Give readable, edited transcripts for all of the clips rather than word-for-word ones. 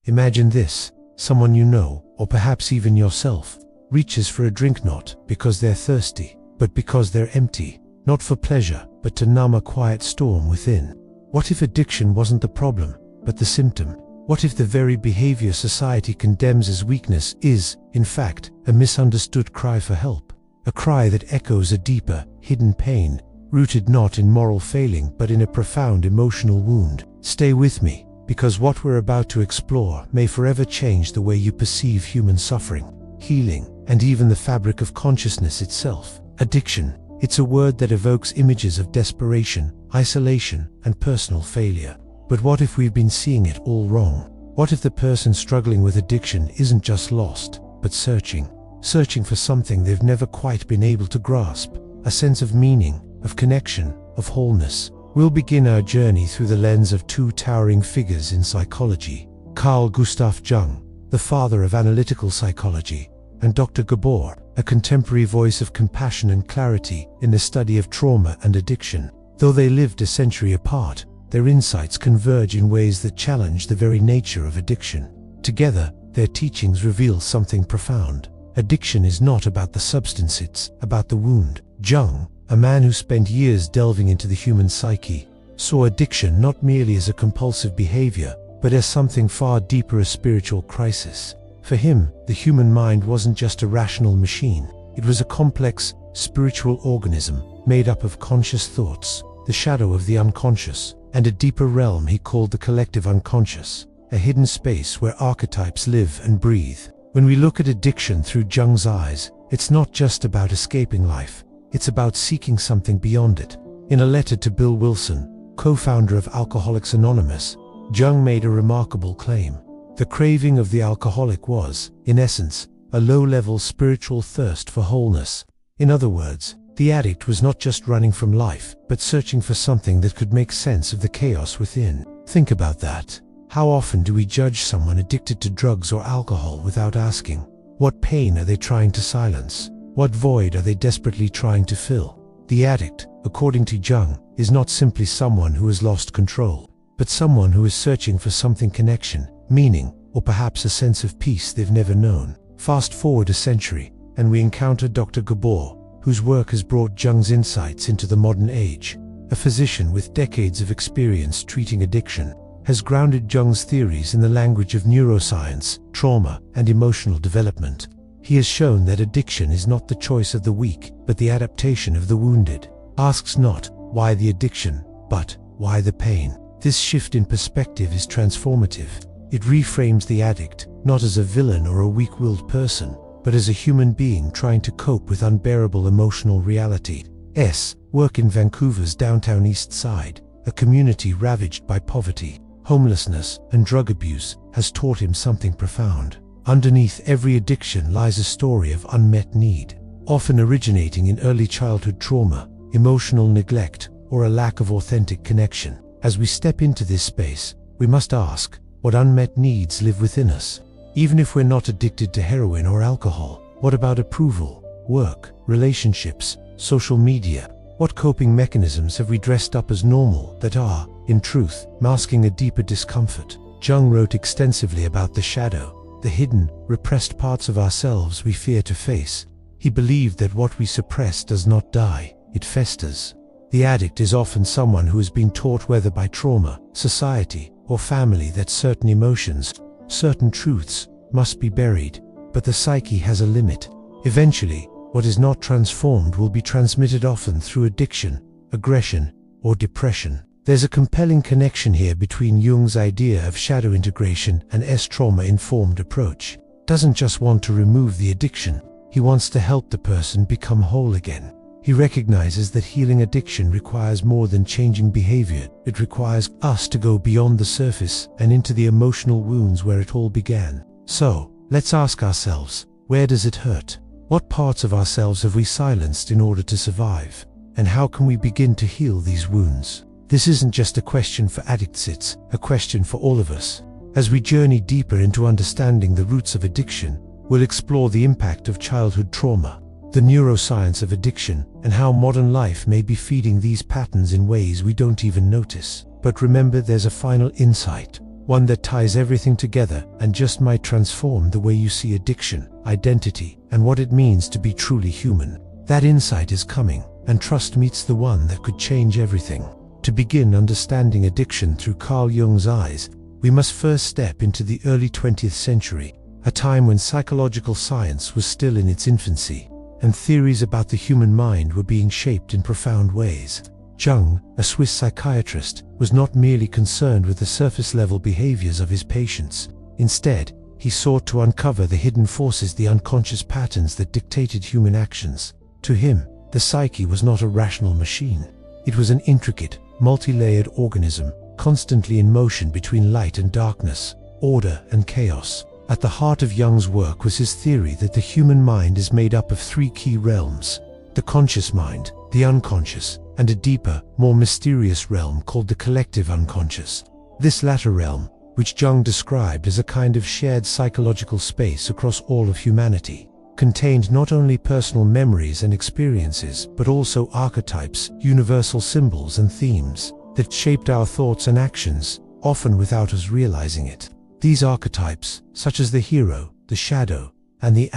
Imagine this: someone you know, or perhaps even yourself, reaches for a drink not because they're thirsty, but because they're empty, not for pleasure, but to numb a quiet storm within. What if addiction wasn't the problem, but the symptom? What if the very behavior society condemns as weakness is, in fact, a misunderstood cry for help? A cry that echoes a deeper, hidden pain, rooted not in moral failing but in a profound emotional wound. Stay with me, because what we're about to explore may forever change the way you perceive human suffering, healing, and even the fabric of consciousness itself. Addiction. It's a word that evokes images of desperation, isolation, and personal failure. But what if we've been seeing it all wrong? What if the person struggling with addiction isn't just lost, but searching for something they've never quite been able to grasp, a sense of meaning, of connection, of wholeness? We'll begin our journey through the lens of two towering figures in psychology: Carl Gustav Jung, the father of analytical psychology, and Dr. Gabor, a contemporary voice of compassion and clarity in the study of trauma and addiction. Though they lived a century apart, their insights converge in ways that challenge the very nature of addiction. Together, their teachings reveal something profound. Addiction is not about the substance, it's about the wound. Jung, a man who spent years delving into the human psyche, saw addiction not merely as a compulsive behavior, but as something far deeper, a spiritual crisis. For him, the human mind wasn't just a rational machine. It was a complex, spiritual organism made up of conscious thoughts, the shadow of the unconscious, and a deeper realm he called the collective unconscious, a hidden space where archetypes live and breathe. When we look at addiction through Jung's eyes, it's not just about escaping life, it's about seeking something beyond it. In a letter to Bill Wilson, co-founder of Alcoholics Anonymous, Jung made a remarkable claim. The craving of the alcoholic was, in essence, a low-level spiritual thirst for wholeness. In other words, the addict was not just running from life, but searching for something that could make sense of the chaos within. Think about that. How often do we judge someone addicted to drugs or alcohol without asking, what pain are they trying to silence? What void are they desperately trying to fill? The addict, according to Jung, is not simply someone who has lost control, but someone who is searching for something: connection, meaning, or perhaps a sense of peace they've never known. Fast forward a century, and we encounter Dr. Gabor, whose work has brought Jung's insights into the modern age. A physician with decades of experience treating addiction, has grounded Jung's theories in the language of neuroscience, trauma, and emotional development. He has shown that addiction is not the choice of the weak, but the adaptation of the wounded. Asks not, why the addiction, but, why the pain? This shift in perspective is transformative. It reframes the addict, not as a villain or a weak-willed person, but as a human being trying to cope with unbearable emotional reality. Work in Vancouver's downtown East Side, a community ravaged by poverty, homelessness, and drug abuse, has taught him something profound. Underneath every addiction lies a story of unmet need, often originating in early childhood trauma, emotional neglect, or a lack of authentic connection. As we step into this space, we must ask, what unmet needs live within us? Even if we're not addicted to heroin or alcohol, what about approval, work, relationships, social media? What coping mechanisms have we dressed up as normal that are, in truth, masking a deeper discomfort? Jung wrote extensively about the shadow, the hidden, repressed parts of ourselves we fear to face. He believed that what we suppress does not die, it festers. The addict is often someone who has been taught, whether by trauma, society, or family, that certain emotions, certain truths, must be buried. But the psyche has a limit. Eventually, what is not transformed will be transmitted, often through addiction, aggression, or depression. There's a compelling connection here between Jung's idea of shadow integration and trauma-informed approach. Doesn't just want to remove the addiction, he wants to help the person become whole again. He recognizes that healing addiction requires more than changing behavior. It requires us to go beyond the surface and into the emotional wounds where it all began. So, let's ask ourselves, where does it hurt? What parts of ourselves have we silenced in order to survive? And how can we begin to heal these wounds? This isn't just a question for addicts, it's a question for all of us. As we journey deeper into understanding the roots of addiction, we'll explore the impact of childhood trauma, the neuroscience of addiction, and how modern life may be feeding these patterns in ways we don't even notice. But remember, there's a final insight. one that ties everything together and just might transform the way you see addiction, identity, and what it means to be truly human. That insight is coming, and trust meets the one that could change everything. To begin understanding addiction through Carl Jung's eyes, we must first step into the early 20th century, a time when psychological science was still in its infancy, and theories about the human mind were being shaped in profound ways. Jung, a Swiss psychiatrist, was not merely concerned with the surface-level behaviors of his patients. Instead, he sought to uncover the hidden forces, the unconscious patterns that dictated human actions. To him, the psyche was not a rational machine. It was an intricate, multi-layered organism, constantly in motion between light and darkness, order and chaos. At the heart of Jung's work was his theory that the human mind is made up of three key realms: the conscious mind, the unconscious, and a deeper, more mysterious realm called the collective unconscious. This latter realm, which Jung described as a kind of shared psychological space across all of humanity, contained not only personal memories and experiences, but also archetypes, universal symbols and themes that shaped our thoughts and actions, often without us realizing it. These archetypes, such as the hero, the shadow, and the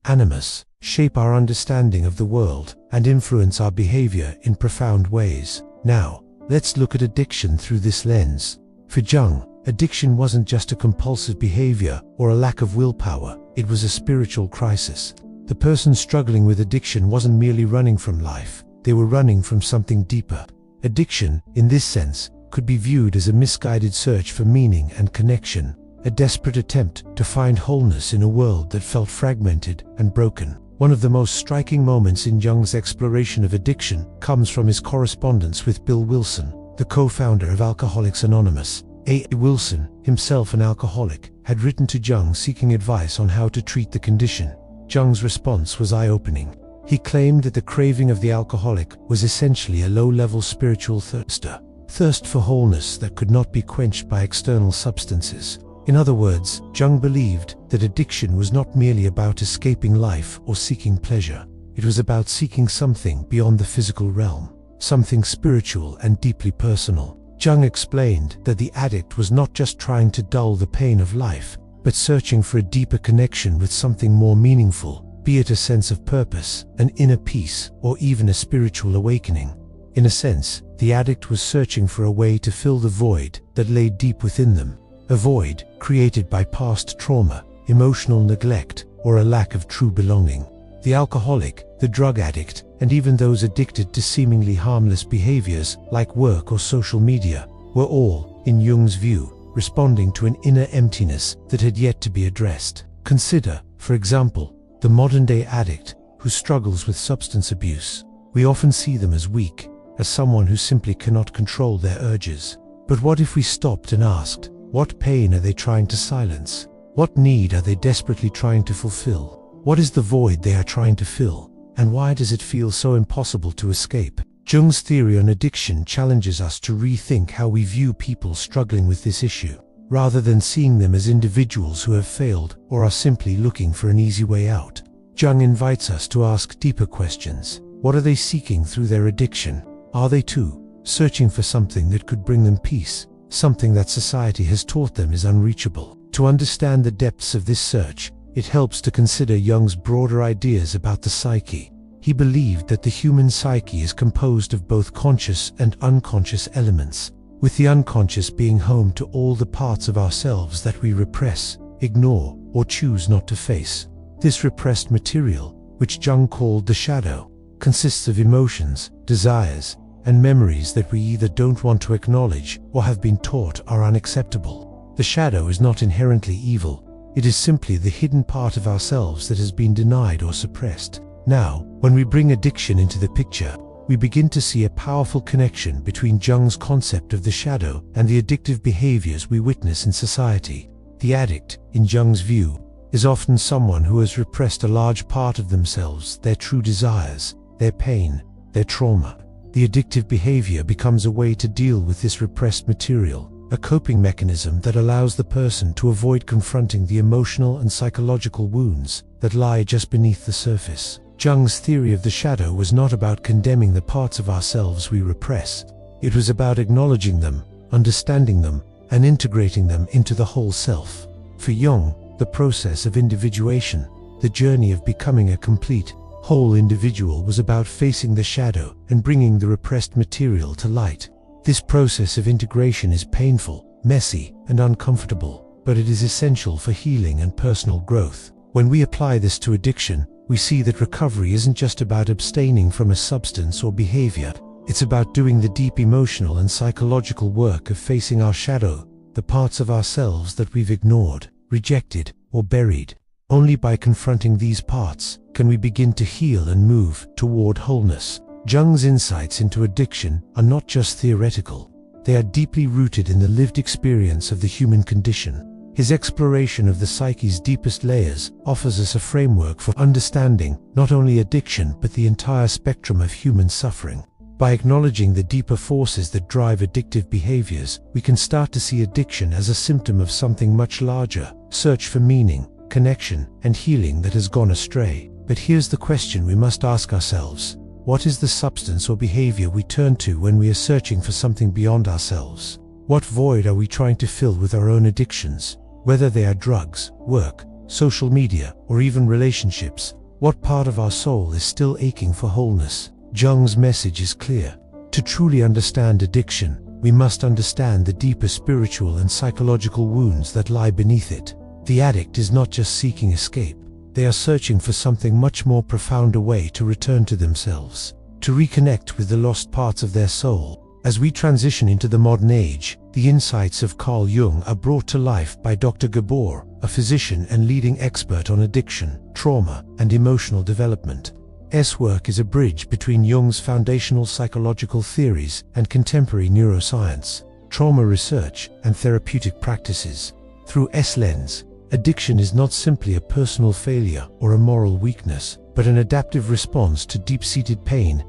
animus, shape our understanding of the world and influence our behavior in profound ways. Now, let's look at addiction through this lens. For Jung, addiction wasn't just a compulsive behavior or a lack of willpower, it was a spiritual crisis. The person struggling with addiction wasn't merely running from life, they were running from something deeper. Addiction, in this sense, could be viewed as a misguided search for meaning and connection, a desperate attempt to find wholeness in a world that felt fragmented and broken. One of the most striking moments in Jung's exploration of addiction comes from his correspondence with Bill Wilson, the co-founder of Alcoholics Anonymous. Wilson, himself an alcoholic, had written to Jung seeking advice on how to treat the condition. Jung's response was eye-opening. He claimed that the craving of the alcoholic was essentially a low-level spiritual thirst for wholeness that could not be quenched by external substances. In other words, Jung believed that addiction was not merely about escaping life or seeking pleasure. It was about seeking something beyond the physical realm, something spiritual and deeply personal. Jung explained that the addict was not just trying to dull the pain of life, but searching for a deeper connection with something more meaningful, be it a sense of purpose, an inner peace, or even a spiritual awakening. In a sense, the addict was searching for a way to fill the void that lay deep within them, a void created by past trauma, emotional neglect, or a lack of true belonging. The alcoholic, the drug addict, and even those addicted to seemingly harmless behaviors like work or social media, were all, in Jung's view, responding to an inner emptiness that had yet to be addressed. Consider, for example, the modern-day addict who struggles with substance abuse. We often see them as weak, as someone who simply cannot control their urges. But what if we stopped and asked, what pain are they trying to silence? What need are they desperately trying to fulfill? What is the void they are trying to fill? And why does it feel so impossible to escape? Jung's theory on addiction challenges us to rethink how we view people struggling with this issue, rather than seeing them as individuals who have failed or are simply looking for an easy way out. Jung invites us to ask deeper questions. What are they seeking through their addiction? Are they too searching for something that could bring them peace, something that society has taught them is unreachable? To understand the depths of this search, it helps to consider Jung's broader ideas about the psyche. He believed that the human psyche is composed of both conscious and unconscious elements, with the unconscious being home to all the parts of ourselves that we repress, ignore, or choose not to face. This repressed material, which Jung called the shadow, consists of emotions, desires, and memories that we either don't want to acknowledge or have been taught are unacceptable. The shadow is not inherently evil. It is simply the hidden part of ourselves that has been denied or suppressed. Now, when we bring addiction into the picture, we begin to see a powerful connection between Jung's concept of the shadow and the addictive behaviors we witness in society. The addict, in Jung's view, is often someone who has repressed a large part of themselves, their true desires, their pain, their trauma. The addictive behavior becomes a way to deal with this repressed material, a coping mechanism that allows the person to avoid confronting the emotional and psychological wounds that lie just beneath the surface. Jung's theory of the shadow was not about condemning the parts of ourselves we repress. It was about acknowledging them, understanding them, and integrating them into the whole self. For Jung, the process of individuation, the journey of becoming a complete, whole individual, was about facing the shadow and bringing the repressed material to light. This process of integration is painful, messy, and uncomfortable, but it is essential for healing and personal growth. When we apply this to addiction, we see that recovery isn't just about abstaining from a substance or behavior. It's about doing the deep emotional and psychological work of facing our shadow, the parts of ourselves that we've ignored, rejected, or buried. Only by confronting these parts can we begin to heal and move toward wholeness. Jung's insights into addiction are not just theoretical. They are deeply rooted in the lived experience of the human condition. His exploration of the psyche's deepest layers offers us a framework for understanding not only addiction but the entire spectrum of human suffering. By acknowledging the deeper forces that drive addictive behaviors, we can start to see addiction as a symptom of something much larger: search for meaning, connection, and healing that has gone astray. But here's the question we must ask ourselves: what is the substance or behavior we turn to when we are searching for something beyond ourselves? What void are we trying to fill with our own addictions? Whether they are drugs, work, social media, or even relationships, what part of our soul is still aching for wholeness? Jung's message is clear. To truly understand addiction, we must understand the deeper spiritual and psychological wounds that lie beneath it. The addict is not just seeking escape. They are searching for something much more profound, a way to return to themselves, to reconnect with the lost parts of their soul. As we transition into the modern age, the insights of Carl Jung are brought to life by Dr. Gabor, a physician and leading expert on addiction, trauma, and emotional development. His work is a bridge between Jung's foundational psychological theories and contemporary neuroscience, trauma research, and therapeutic practices. Through his lens, addiction is not simply a personal failure or a moral weakness, but an adaptive response to deep-seated pain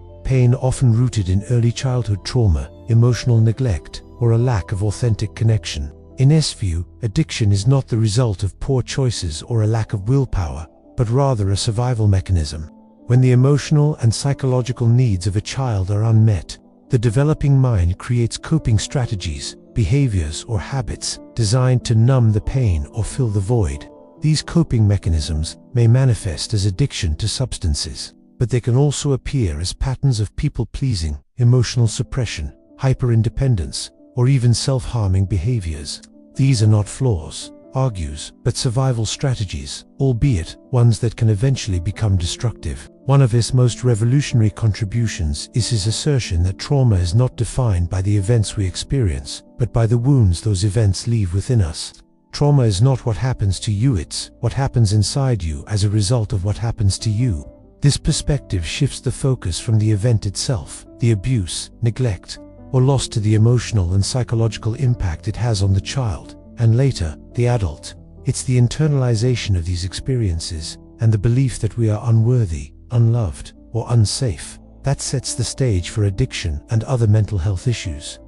often rooted in early childhood trauma, emotional neglect, or a lack of authentic connection. In his view, addiction is not the result of poor choices or a lack of willpower, but rather a survival mechanism. When the emotional and psychological needs of a child are unmet, the developing mind creates coping strategies, behaviors, or habits designed to numb the pain or fill the void. These coping mechanisms may manifest as addiction to substances, but they can also appear as patterns of people-pleasing, emotional suppression, hyper-independence, or even self-harming behaviors. These are not flaws, argues, but survival strategies, albeit ones that can eventually become destructive. One of his most revolutionary contributions is his assertion that trauma is not defined by the events we experience, but by the wounds those events leave within us. Trauma is not what happens to you, it's what happens inside you as a result of what happens to you. This perspective shifts the focus from the event itself, the abuse, neglect, or loss, to the emotional and psychological impact it has on the child, and later, the adult. It's the internalization of these experiences and the belief that we are unworthy, unloved, or unsafe that sets the stage for addiction and other mental health issues.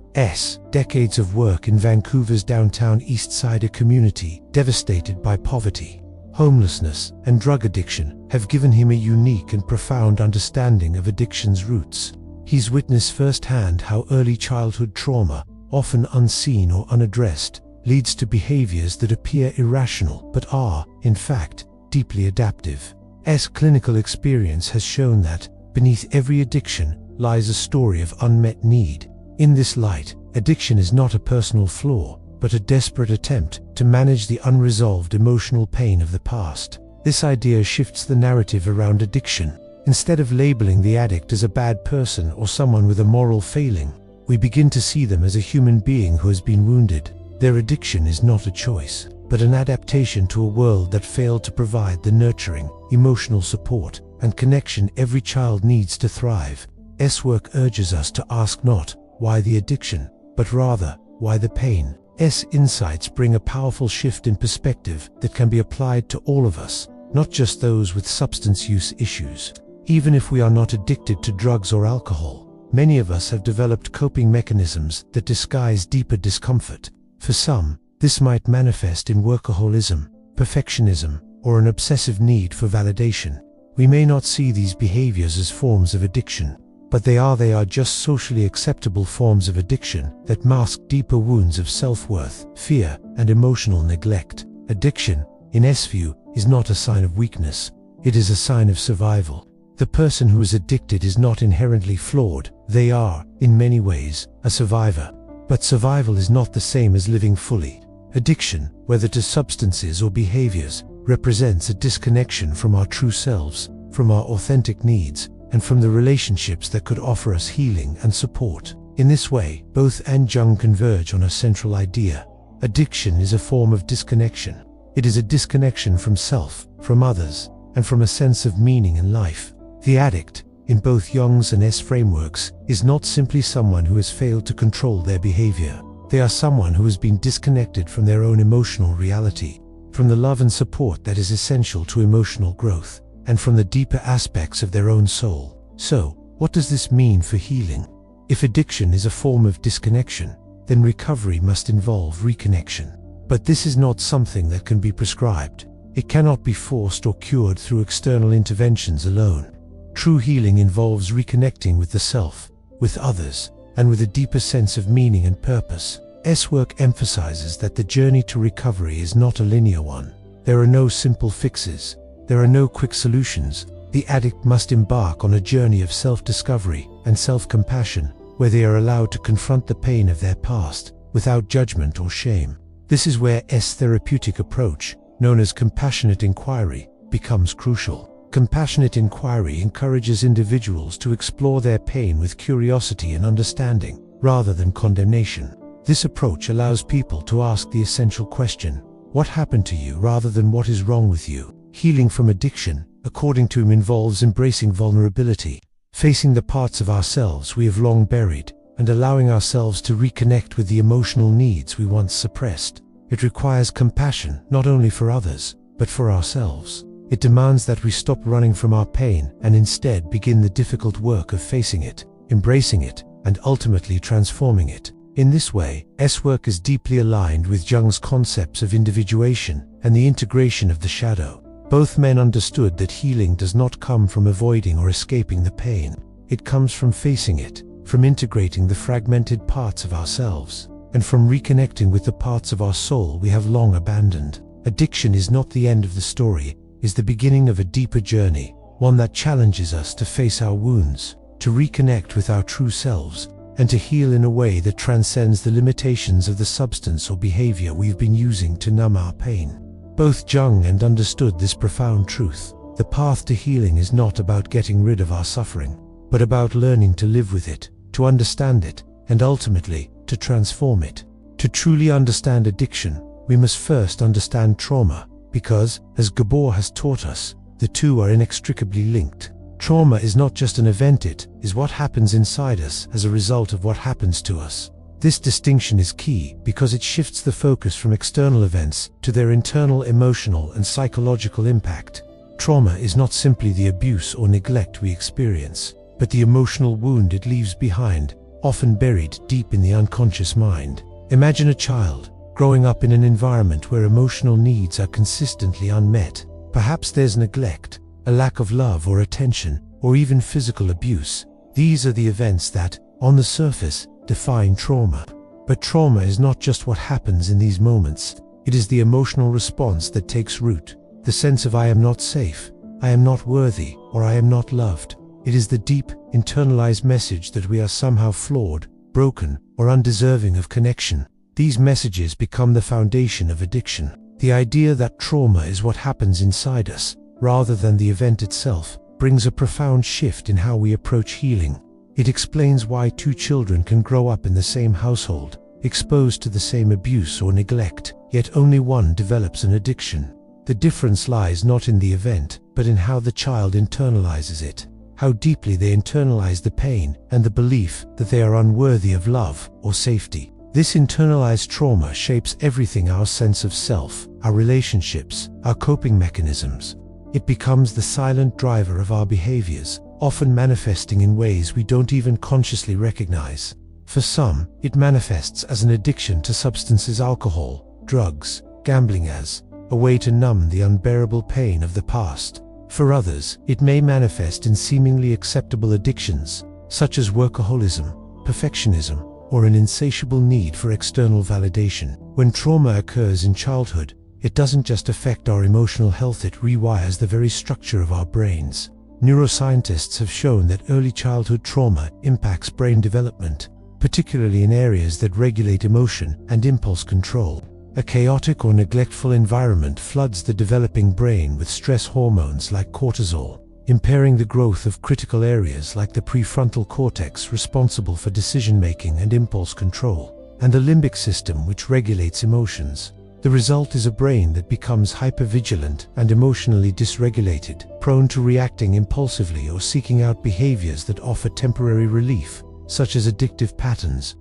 Decades of work in Vancouver's downtown East Side community, devastated by poverty, homelessness, and drug addiction, have given him a unique and profound understanding of addiction's roots. He's witnessed firsthand how early childhood trauma, often unseen or unaddressed, leads to behaviors that appear irrational but are, in fact, deeply adaptive. His clinical experience has shown that, beneath every addiction, lies a story of unmet need. In this light, addiction is not a personal flaw, but a desperate attempt to manage the unresolved emotional pain of the past. This idea shifts the narrative around addiction. Instead of labeling the addict as a bad person or someone with a moral failing, we begin to see them as a human being who has been wounded. Their addiction is not a choice, but an adaptation to a world that failed to provide the nurturing, emotional support, and connection every child needs to thrive. His work urges us to ask not, why the addiction, but rather, why the pain? His insights bring a powerful shift in perspective that can be applied to all of us, not just those with substance use issues. Even if we are not addicted to drugs or alcohol, many of us have developed coping mechanisms that disguise deeper discomfort. For some, this might manifest in workaholism, perfectionism, or an obsessive need for validation. We may not see these behaviors as forms of addiction, but they are just socially acceptable forms of addiction that mask deeper wounds of self-worth, fear, and emotional neglect. Addiction, in S view, is not a sign of weakness. It is a sign of survival. The person who is addicted is not inherently flawed. They are, in many ways, a survivor. But survival is not the same as living fully. Addiction, whether to substances or behaviors, represents a disconnection from our true selves, from our authentic needs, and from the relationships that could offer us healing and support. In this way, both and Jung converge on a central idea. Addiction is a form of disconnection. It is a disconnection from self, from others, and from a sense of meaning in life. The addict, in both Jung's and S frameworks, is not simply someone who has failed to control their behavior. They are someone who has been disconnected from their own emotional reality, from the love and support that is essential to emotional growth, and from the deeper aspects of their own soul. So, what does this mean for healing? If addiction is a form of disconnection, then recovery must involve reconnection. But this is not something that can be prescribed. It cannot be forced or cured through external interventions alone. True healing involves reconnecting with the self, with others, and with a deeper sense of meaning and purpose. S work emphasizes that the journey to recovery is not a linear one. There are no simple fixes. There are no quick solutions. The addict must embark on a journey of self-discovery and self-compassion, where they are allowed to confront the pain of their past, without judgment or shame. This is where S therapeutic approach, known as compassionate inquiry, becomes crucial. Compassionate inquiry encourages individuals to explore their pain with curiosity and understanding, rather than condemnation. This approach allows people to ask the essential question, what happened to you, rather than what is wrong with you. Healing from addiction, according to him, involves embracing vulnerability, facing the parts of ourselves we have long buried, and allowing ourselves to reconnect with the emotional needs we once suppressed. It requires compassion, not only for others, but for ourselves. It demands that we stop running from our pain and instead begin the difficult work of facing it, embracing it, and ultimately transforming it. In this way, S work is deeply aligned with Jung's concepts of individuation and the integration of the shadow. Both men understood that healing does not come from avoiding or escaping the pain. It comes from facing it, from integrating the fragmented parts of ourselves, and from reconnecting with the parts of our soul we have long abandoned. Addiction is not the end of the story, is the beginning of a deeper journey, one that challenges us to face our wounds, to reconnect with our true selves, and to heal in a way that transcends the limitations of the substance or behavior we've been using to numb our pain. Both Jung and understood this profound truth. The path to healing is not about getting rid of our suffering, but about learning to live with it, to understand it, and ultimately, to transform it. To truly understand addiction, we must first understand trauma, because, as Gabor has taught us, the two are inextricably linked. Trauma is not just an event, it is what happens inside us as a result of what happens to us. This distinction is key because it shifts the focus from external events to their internal emotional and psychological impact. Trauma is not simply the abuse or neglect we experience, but the emotional wound it leaves behind, often buried deep in the unconscious mind. Imagine a child growing up in an environment where emotional needs are consistently unmet. Perhaps there's neglect, a lack of love or attention, or even physical abuse. These are the events that, on the surface, define trauma. But trauma is not just what happens in these moments. It is the emotional response that takes root. The sense of I am not safe, I am not worthy, or I am not loved. It is the deep, internalized message that we are somehow flawed, broken, or undeserving of connection. These messages become the foundation of addiction. The idea that trauma is what happens inside us, rather than the event itself, brings a profound shift in how we approach healing. It explains why two children can grow up in the same household, exposed to the same abuse or neglect, yet only one develops an addiction. The difference lies not in the event, but in how the child internalizes it, how deeply they internalize the pain and the belief that they are unworthy of love or safety. This internalized trauma shapes everything: our sense of self, our relationships, our coping mechanisms. It becomes the silent driver of our behaviors, often manifesting in ways we don't even consciously recognize. For some, it manifests as an addiction to substances, alcohol, drugs, gambling, as a way to numb the unbearable pain of the past. For others, it may manifest in seemingly acceptable addictions, such as workaholism, perfectionism, or an insatiable need for external validation. When trauma occurs in childhood, it doesn't just affect our emotional health, it rewires the very structure of our brains. Neuroscientists have shown that early childhood trauma impacts brain development, particularly in areas that regulate emotion and impulse control. A chaotic or neglectful environment floods the developing brain with stress hormones like cortisol, impairing the growth of critical areas like the prefrontal cortex, responsible for decision-making and impulse control, and the limbic system, which regulates emotions. The result is a brain that becomes hypervigilant and emotionally dysregulated, prone to reacting impulsively or seeking out behaviors that offer temporary relief, such as addictive patterns.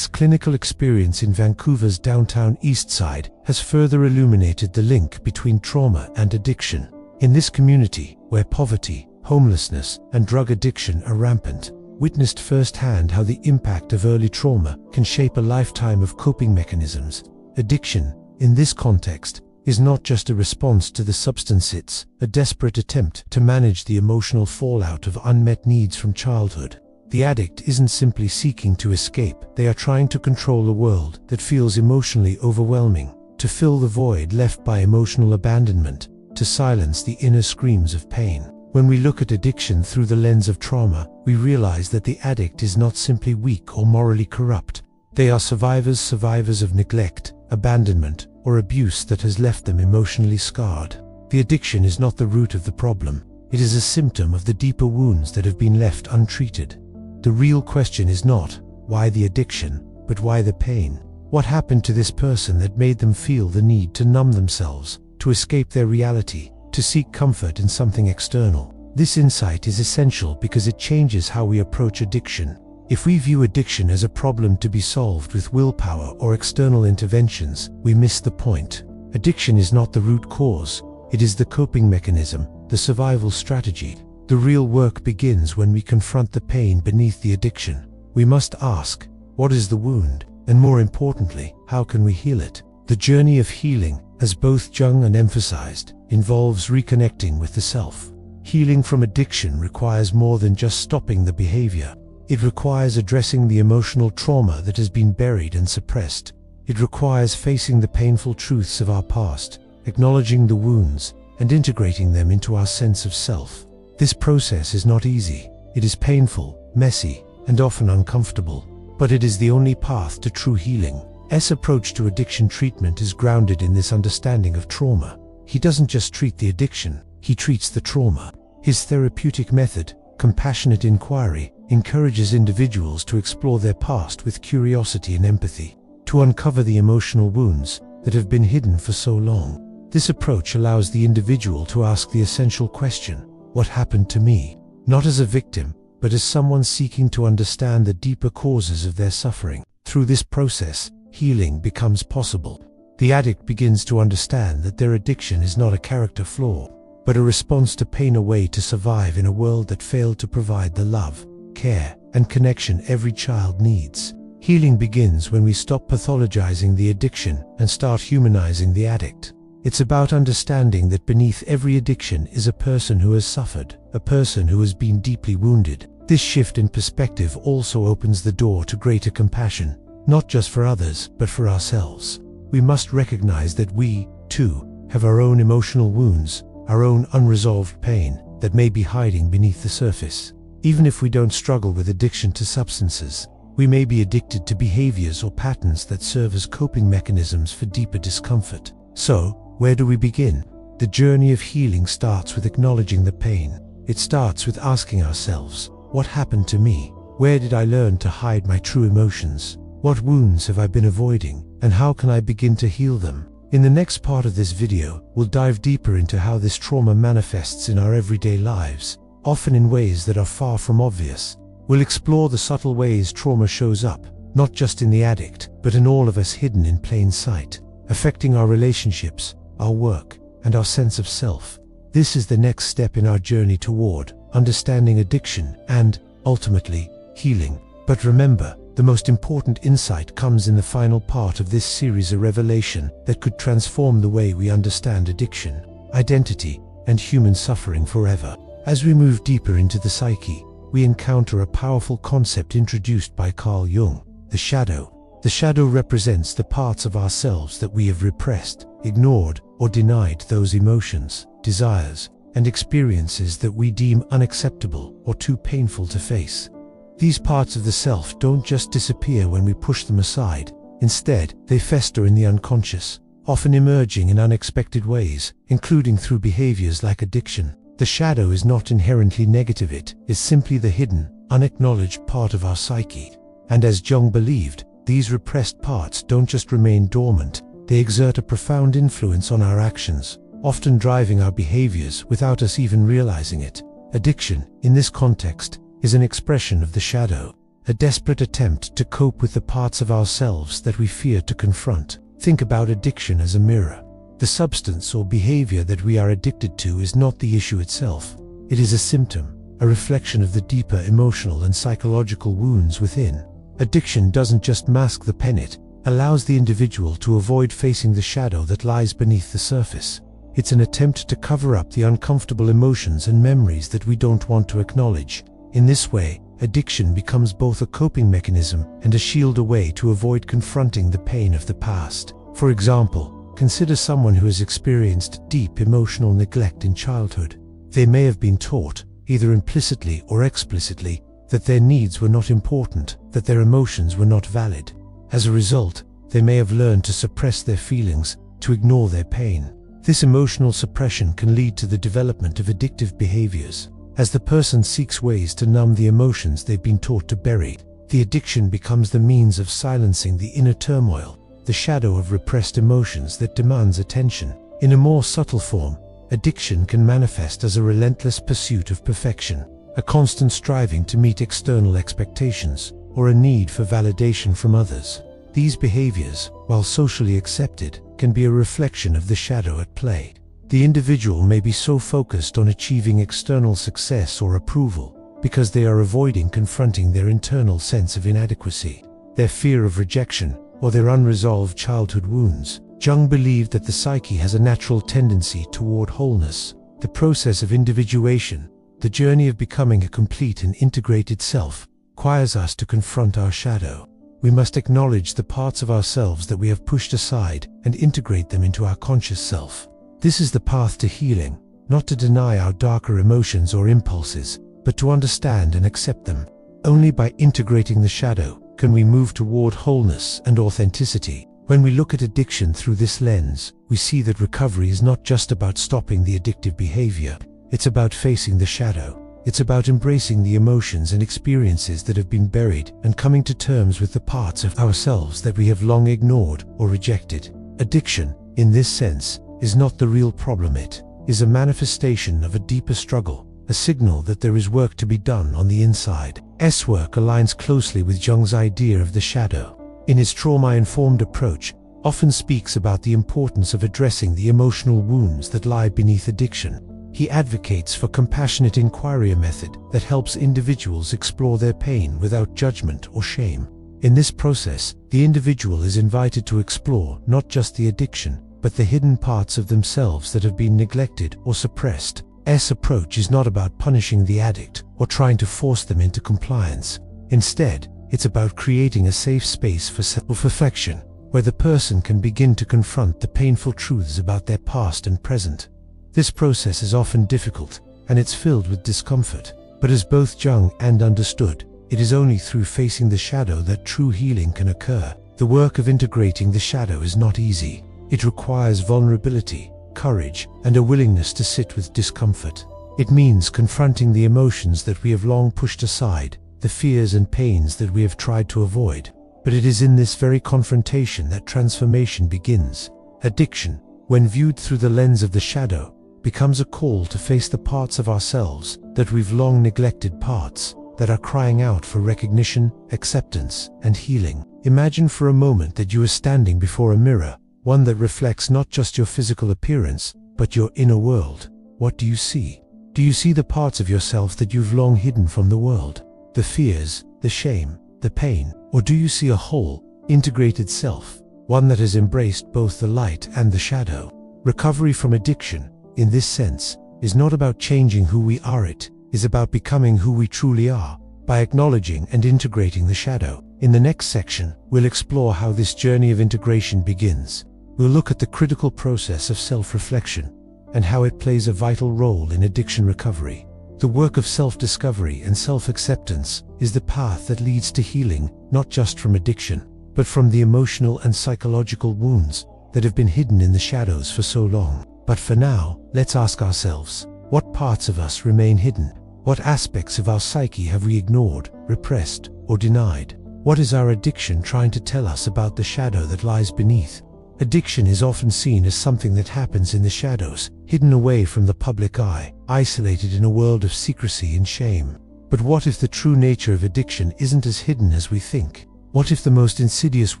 Clinical experience in Vancouver's downtown East Side has further illuminated the link between trauma and addiction. In this community, where poverty, homelessness, and drug addiction are rampant, witnessed firsthand how the impact of early trauma can shape a lifetime of coping mechanisms. Addiction, in this context, is not just a response to the substance, it's a desperate attempt to manage the emotional fallout of unmet needs from childhood. The addict isn't simply seeking to escape, they are trying to control a world that feels emotionally overwhelming, to fill the void left by emotional abandonment, to silence the inner screams of pain. When we look at addiction through the lens of trauma, we realize that the addict is not simply weak or morally corrupt. They are survivors of neglect, abandonment, or abuse that has left them emotionally scarred. The addiction is not the root of the problem. It is a symptom of the deeper wounds that have been left untreated. The real question is not, why the addiction, but why the pain? What happened to this person that made them feel the need to numb themselves, to escape their reality, to seek comfort in something external? This insight is essential because it changes how we approach addiction. If we view addiction as a problem to be solved with willpower or external interventions, we miss the point. Addiction is not the root cause, it is the coping mechanism, the survival strategy. The real work begins when we confront the pain beneath the addiction. We must ask, what is the wound? And more importantly, how can we heal it? The journey of healing, as both Jung and emphasized, involves reconnecting with the self. Healing from addiction requires more than just stopping the behavior. It requires addressing the emotional trauma that has been buried and suppressed. It requires facing the painful truths of our past, acknowledging the wounds, and integrating them into our sense of self. This process is not easy. It is painful, messy, and often uncomfortable, but it is the only path to true healing. S' approach to addiction treatment is grounded in this understanding of trauma. He doesn't just treat the addiction, he treats the trauma. His therapeutic method, compassionate inquiry, encourages individuals to explore their past with curiosity and empathy, to uncover the emotional wounds that have been hidden for so long. This approach allows the individual to ask the essential question, what happened to me? Not as a victim, but as someone seeking to understand the deeper causes of their suffering. Through this process, healing becomes possible. The addict begins to understand that their addiction is not a character flaw, but a response to pain, a way to survive in a world that failed to provide the love, care, and connection every child needs. Healing begins when we stop pathologizing the addiction and start humanizing the addict. It's about understanding that beneath every addiction is a person who has suffered, a person who has been deeply wounded. This shift in perspective also opens the door to greater compassion, not just for others, but for ourselves. We must recognize that we, too, have our own emotional wounds, our own unresolved pain that may be hiding beneath the surface. Even if we don't struggle with addiction to substances, we may be addicted to behaviors or patterns that serve as coping mechanisms for deeper discomfort. So, where do we begin? The journey of healing starts with acknowledging the pain. It starts with asking ourselves, what happened to me? Where did I learn to hide my true emotions? What wounds have I been avoiding? And how can I begin to heal them? In the next part of this video, we'll dive deeper into how this trauma manifests in our everyday lives, often in ways that are far from obvious. We'll explore the subtle ways trauma shows up, not just in the addict, but in all of us, hidden in plain sight, affecting our relationships, our work, and our sense of self. This is the next step in our journey toward understanding addiction and, ultimately, healing. But remember, the most important insight comes in the final part of this series, a revelation that could transform the way we understand addiction, identity, and human suffering forever. As we move deeper into the psyche, we encounter a powerful concept introduced by Carl Jung, the shadow. The shadow represents the parts of ourselves that we have repressed, ignored, or denied, those emotions, desires, and experiences that we deem unacceptable or too painful to face. These parts of the self don't just disappear when we push them aside. Instead, they fester in the unconscious, often emerging in unexpected ways, including through behaviors like addiction. The shadow is not inherently negative, it is simply the hidden, unacknowledged part of our psyche. And as Jung believed, these repressed parts don't just remain dormant, they exert a profound influence on our actions, often driving our behaviors without us even realizing it. Addiction, in this context, is an expression of the shadow, a desperate attempt to cope with the parts of ourselves that we fear to confront. Think about addiction as a mirror. The substance or behavior that we are addicted to is not the issue itself. It is a symptom, a reflection of the deeper emotional and psychological wounds within. Addiction doesn't just mask the pain, it allows the individual to avoid facing the shadow that lies beneath the surface. It's an attempt to cover up the uncomfortable emotions and memories that we don't want to acknowledge. In this way, addiction becomes both a coping mechanism and a shield, a way to avoid confronting the pain of the past. For example, consider someone who has experienced deep emotional neglect in childhood. They may have been taught, either implicitly or explicitly, that their needs were not important, that their emotions were not valid. As a result, they may have learned to suppress their feelings, to ignore their pain. This emotional suppression can lead to the development of addictive behaviors. As the person seeks ways to numb the emotions they've been taught to bury, the addiction becomes the means of silencing the inner turmoil, the shadow of repressed emotions that demands attention. In a more subtle form, addiction can manifest as a relentless pursuit of perfection, a constant striving to meet external expectations, or a need for validation from others. These behaviors, while socially accepted, can be a reflection of the shadow at play. The individual may be so focused on achieving external success or approval because they are avoiding confronting their internal sense of inadequacy, their fear of rejection, or their unresolved childhood wounds. Jung believed that the psyche has a natural tendency toward wholeness. The process of individuation, the journey of becoming a complete and integrated self, requires us to confront our shadow. We must acknowledge the parts of ourselves that we have pushed aside and integrate them into our conscious self. This is the path to healing, not to deny our darker emotions or impulses, but to understand and accept them. Only by integrating the shadow can we move toward wholeness and authenticity. When we look at addiction through this lens, we see that recovery is not just about stopping the addictive behavior. It's about facing the shadow. It's about embracing the emotions and experiences that have been buried and coming to terms with the parts of ourselves that we have long ignored or rejected. Addiction, in this sense, is not the real problem. It is a manifestation of a deeper struggle, a signal that there is work to be done on the inside. S work aligns closely with Jung's idea of the shadow. In his trauma-informed approach, often speaks about the importance of addressing the emotional wounds that lie beneath addiction. He advocates for compassionate inquiry, a method that helps individuals explore their pain without judgment or shame. In this process, the individual is invited to explore not just the addiction, but the hidden parts of themselves that have been neglected or suppressed. S approach is not about punishing the addict or trying to force them into compliance. Instead, it's about creating a safe space for self-reflection, where the person can begin to confront the painful truths about their past and present. This process is often difficult, and it's filled with discomfort. But as both Jung and understood, it is only through facing the shadow that true healing can occur. The work of integrating the shadow is not easy. It requires vulnerability, courage, and a willingness to sit with discomfort. It means confronting the emotions that we have long pushed aside, the fears and pains that we have tried to avoid. But it is in this very confrontation that transformation begins. Addiction, when viewed through the lens of the shadow, becomes a call to face the parts of ourselves that we've long neglected, parts that are crying out for recognition, acceptance, and healing. Imagine for a moment that you are standing before a mirror, one that reflects not just your physical appearance, but your inner world. What do you see? Do you see the parts of yourself that you've long hidden from the world? The fears, the shame, the pain? Or do you see a whole, integrated self, one that has embraced both the light and the shadow? Recovery from addiction, in this sense, is not about changing who we are. It is about becoming who we truly are, by acknowledging and integrating the shadow. In the next section, we'll explore how this journey of integration begins. We'll look at the critical process of self-reflection and how it plays a vital role in addiction recovery. The work of self-discovery and self-acceptance is the path that leads to healing, not just from addiction, but from the emotional and psychological wounds that have been hidden in the shadows for so long. But for now, let's ask ourselves, what parts of us remain hidden? What aspects of our psyche have we ignored, repressed, or denied? What is our addiction trying to tell us about the shadow that lies beneath? Addiction is often seen as something that happens in the shadows, hidden away from the public eye, isolated in a world of secrecy and shame. But what if the true nature of addiction isn't as hidden as we think? What if the most insidious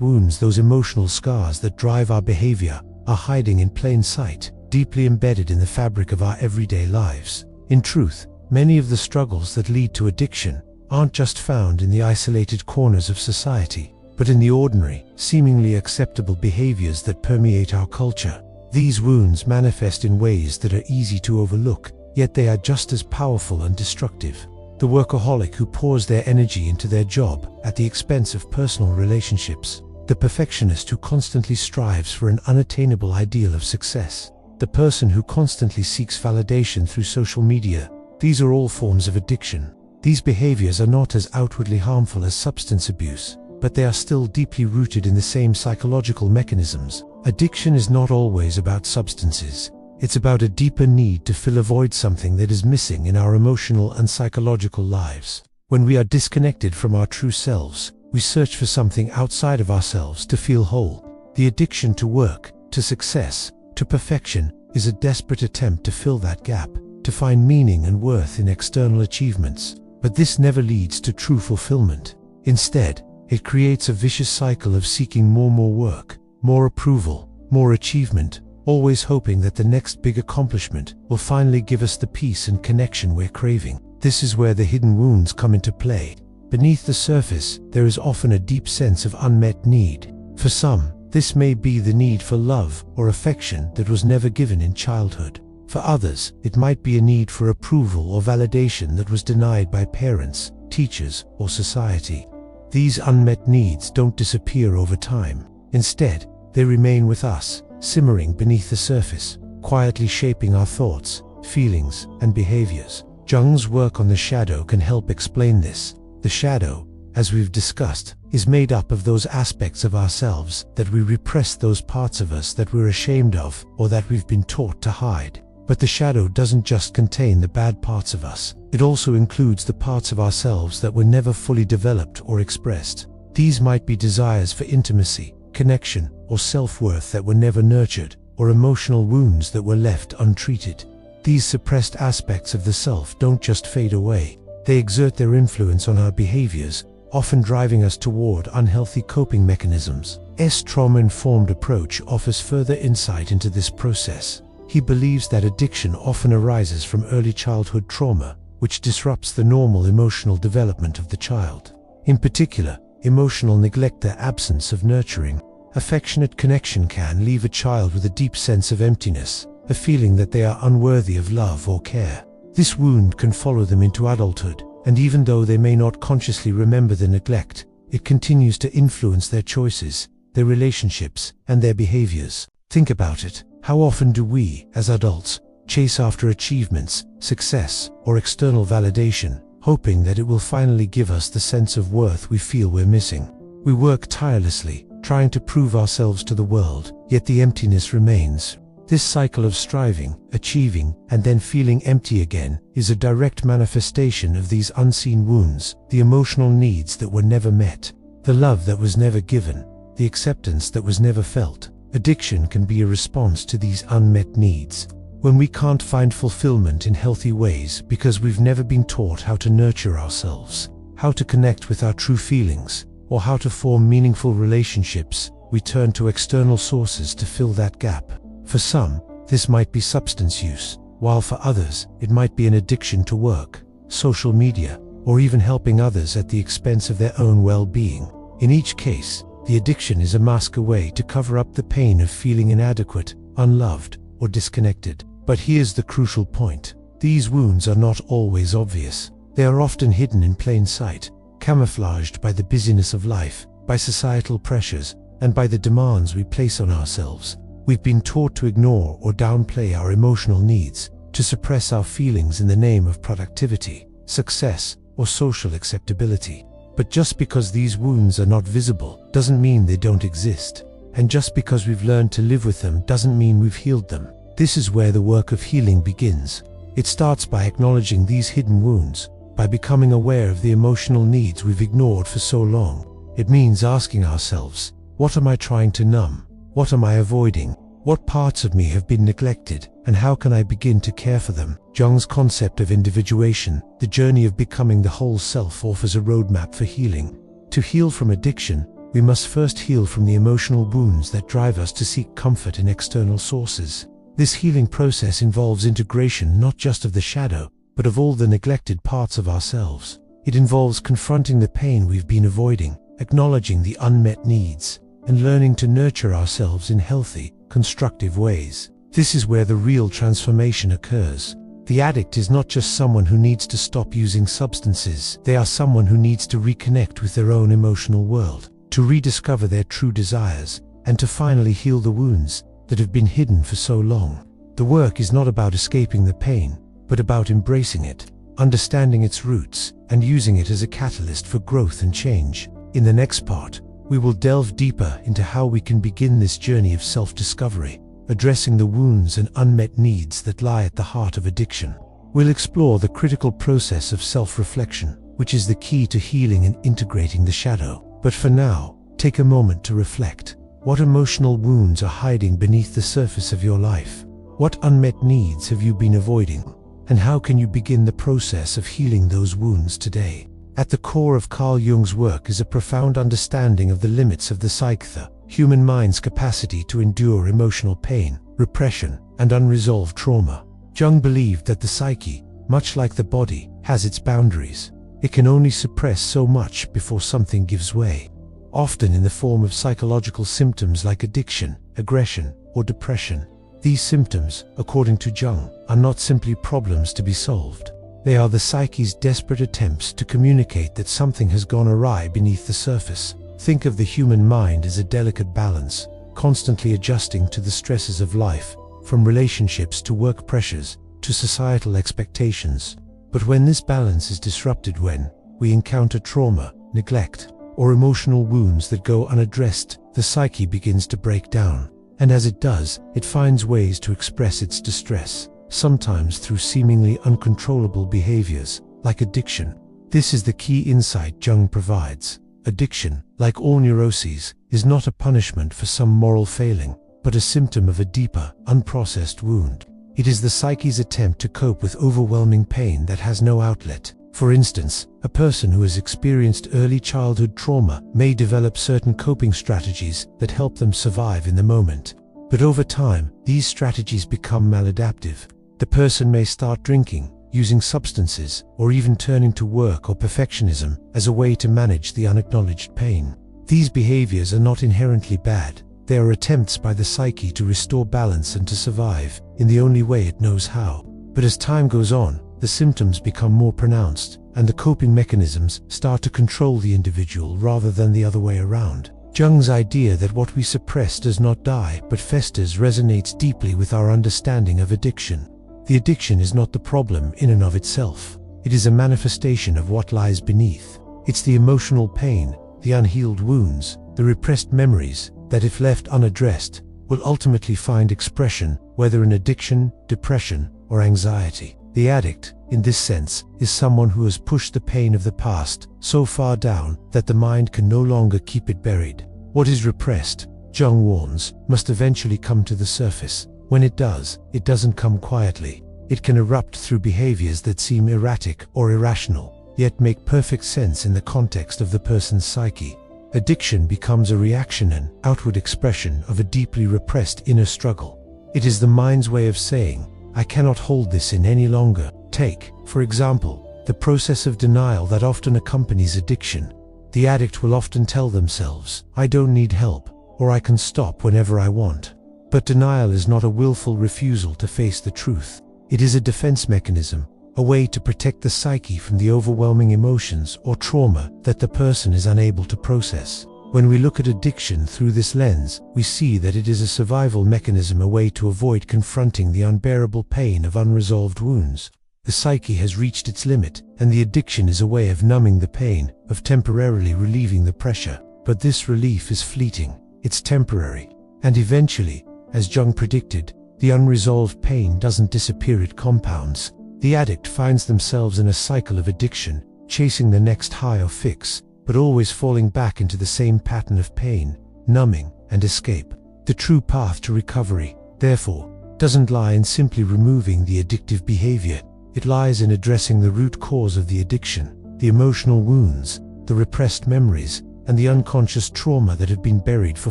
wounds, those emotional scars that drive our behavior, are hiding in plain sight, deeply embedded in the fabric of our everyday lives? In truth, many of the struggles that lead to addiction aren't just found in the isolated corners of society, but in the ordinary, seemingly acceptable behaviors that permeate our culture. These wounds manifest in ways that are easy to overlook, yet they are just as powerful and destructive. The workaholic who pours their energy into their job at the expense of personal relationships. The perfectionist who constantly strives for an unattainable ideal of success. The person who constantly seeks validation through social media. These are all forms of addiction. These behaviors are not as outwardly harmful as substance abuse, but they are still deeply rooted in the same psychological mechanisms. Addiction is not always about substances. It's about a deeper need to fill a void, something that is missing in our emotional and psychological lives. When we are disconnected from our true selves, we search for something outside of ourselves to feel whole. The addiction to work, to success, to perfection is a desperate attempt to fill that gap, to find meaning and worth in external achievements. But this never leads to true fulfillment. Instead, it creates a vicious cycle of seeking more work, more approval, more achievement, always hoping that the next big accomplishment will finally give us the peace and connection we're craving. This is where the hidden wounds come into play. Beneath the surface, there is often a deep sense of unmet need. For some, this may be the need for love or affection that was never given in childhood. For others, it might be a need for approval or validation that was denied by parents, teachers, or society. These unmet needs don't disappear over time. Instead, they remain with us, simmering beneath the surface, quietly shaping our thoughts, feelings, and behaviors. Jung's work on the shadow can help explain this. The shadow, as we've discussed, is made up of those aspects of ourselves that we repress, those parts of us that we're ashamed of or that we've been taught to hide. But the shadow doesn't just contain the bad parts of us. It also includes the parts of ourselves that were never fully developed or expressed. These might be desires for intimacy, connection, or self-worth that were never nurtured, or emotional wounds that were left untreated. These suppressed aspects of the self don't just fade away. They exert their influence on our behaviors, often driving us toward unhealthy coping mechanisms. Trauma-informed approach offers further insight into this process. He believes that addiction often arises from early childhood trauma, which disrupts the normal emotional development of the child. In particular, emotional neglect, the absence of nurturing, affectionate connection can leave a child with a deep sense of emptiness, a feeling that they are unworthy of love or care. This wound can follow them into adulthood, and even though they may not consciously remember the neglect, it continues to influence their choices, their relationships, and their behaviors. Think about it. How often do we, as adults, chase after achievements, success, or external validation, hoping that it will finally give us the sense of worth we feel we're missing? We work tirelessly, trying to prove ourselves to the world, yet the emptiness remains. This cycle of striving, achieving, and then feeling empty again is a direct manifestation of these unseen wounds, the emotional needs that were never met, the love that was never given, the acceptance that was never felt. Addiction can be a response to these unmet needs. When we can't find fulfillment in healthy ways because we've never been taught how to nurture ourselves, how to connect with our true feelings, or how to form meaningful relationships, we turn to external sources to fill that gap. For some, this might be substance use, while for others, it might be an addiction to work, social media, or even helping others at the expense of their own well-being. In each case, the addiction is a mask, a way to cover up the pain of feeling inadequate, unloved, or disconnected. But here's the crucial point. These wounds are not always obvious. They are often hidden in plain sight, camouflaged by the busyness of life, by societal pressures, and by the demands we place on ourselves. We've been taught to ignore or downplay our emotional needs, to suppress our feelings in the name of productivity, success, or social acceptability. But just because these wounds are not visible doesn't mean they don't exist. And just because we've learned to live with them doesn't mean we've healed them. This is where the work of healing begins. It starts by acknowledging these hidden wounds, by becoming aware of the emotional needs we've ignored for so long. It means asking ourselves, what am I trying to numb? What am I avoiding? What parts of me have been neglected, and how can I begin to care for them? Jung's concept of individuation, the journey of becoming the whole self, offers a roadmap for healing. To heal from addiction, we must first heal from the emotional wounds that drive us to seek comfort in external sources. This healing process involves integration not just of the shadow, but of all the neglected parts of ourselves. It involves confronting the pain we've been avoiding, acknowledging the unmet needs, and learning to nurture ourselves in healthy, constructive ways. This is where the real transformation occurs. The addict is not just someone who needs to stop using substances. They are someone who needs to reconnect with their own emotional world, to rediscover their true desires, and to finally heal the wounds that have been hidden for so long. The work is not about escaping the pain, but about embracing it, understanding its roots, and using it as a catalyst for growth and change. In the next part, we will delve deeper into how we can begin this journey of self-discovery, addressing the wounds and unmet needs that lie at the heart of addiction. We'll explore the critical process of self-reflection, which is the key to healing and integrating the shadow. But for now, take a moment to reflect. What emotional wounds are hiding beneath the surface of your life? What unmet needs have you been avoiding? And how can you begin the process of healing those wounds today? At the core of Carl Jung's work is a profound understanding of the limits of the psyche, the human mind's capacity to endure emotional pain, repression, and unresolved trauma. Jung believed that the psyche, much like the body, has its boundaries. It can only suppress so much before something gives way, often in the form of psychological symptoms like addiction, aggression, or depression. These symptoms, according to Jung, are not simply problems to be solved. They are the psyche's desperate attempts to communicate that something has gone awry beneath the surface. Think of the human mind as a delicate balance, constantly adjusting to the stresses of life, from relationships to work pressures, to societal expectations. But when this balance is disrupted, when we encounter trauma, neglect, or emotional wounds that go unaddressed, the psyche begins to break down. And as it does, it finds ways to express its distress, sometimes through seemingly uncontrollable behaviors, like addiction. This is the key insight Jung provides. Addiction, like all neuroses, is not a punishment for some moral failing, but a symptom of a deeper, unprocessed wound. It is the psyche's attempt to cope with overwhelming pain that has no outlet. For instance, a person who has experienced early childhood trauma may develop certain coping strategies that help them survive in the moment. But over time, these strategies become maladaptive. The person may start drinking, using substances, or even turning to work or perfectionism as a way to manage the unacknowledged pain. These behaviors are not inherently bad. They are attempts by the psyche to restore balance and to survive in the only way it knows how. But as time goes on, the symptoms become more pronounced, and the coping mechanisms start to control the individual rather than the other way around. Jung's idea that what we suppress does not die but festers resonates deeply with our understanding of addiction. The addiction is not the problem in and of itself. It is a manifestation of what lies beneath. It's the emotional pain, the unhealed wounds, the repressed memories that, if left unaddressed, will ultimately find expression, whether in addiction, depression, or anxiety. The addict, in this sense, is someone who has pushed the pain of the past so far down that the mind can no longer keep it buried. What is repressed, Jung warns, must eventually come to the surface. When it does, it doesn't come quietly. It can erupt through behaviors that seem erratic or irrational, yet make perfect sense in the context of the person's psyche. Addiction becomes a reaction and outward expression of a deeply repressed inner struggle. It is the mind's way of saying, I cannot hold this in any longer. Take, for example, the process of denial that often accompanies addiction. The addict will often tell themselves, I don't need help, or I can stop whenever I want. But denial is not a willful refusal to face the truth. It is a defense mechanism, a way to protect the psyche from the overwhelming emotions or trauma that the person is unable to process. When we look at addiction through this lens, we see that it is a survival mechanism, a way to avoid confronting the unbearable pain of unresolved wounds. The psyche has reached its limit, and the addiction is a way of numbing the pain, of temporarily relieving the pressure. But this relief is fleeting, it's temporary, and eventually, as Jung predicted, the unresolved pain doesn't disappear, it compounds. The addict finds themselves in a cycle of addiction, chasing the next high or fix, but always falling back into the same pattern of pain, numbing, and escape. The true path to recovery, therefore, doesn't lie in simply removing the addictive behavior. It lies in addressing the root cause of the addiction, the emotional wounds, the repressed memories, and the unconscious trauma that have been buried for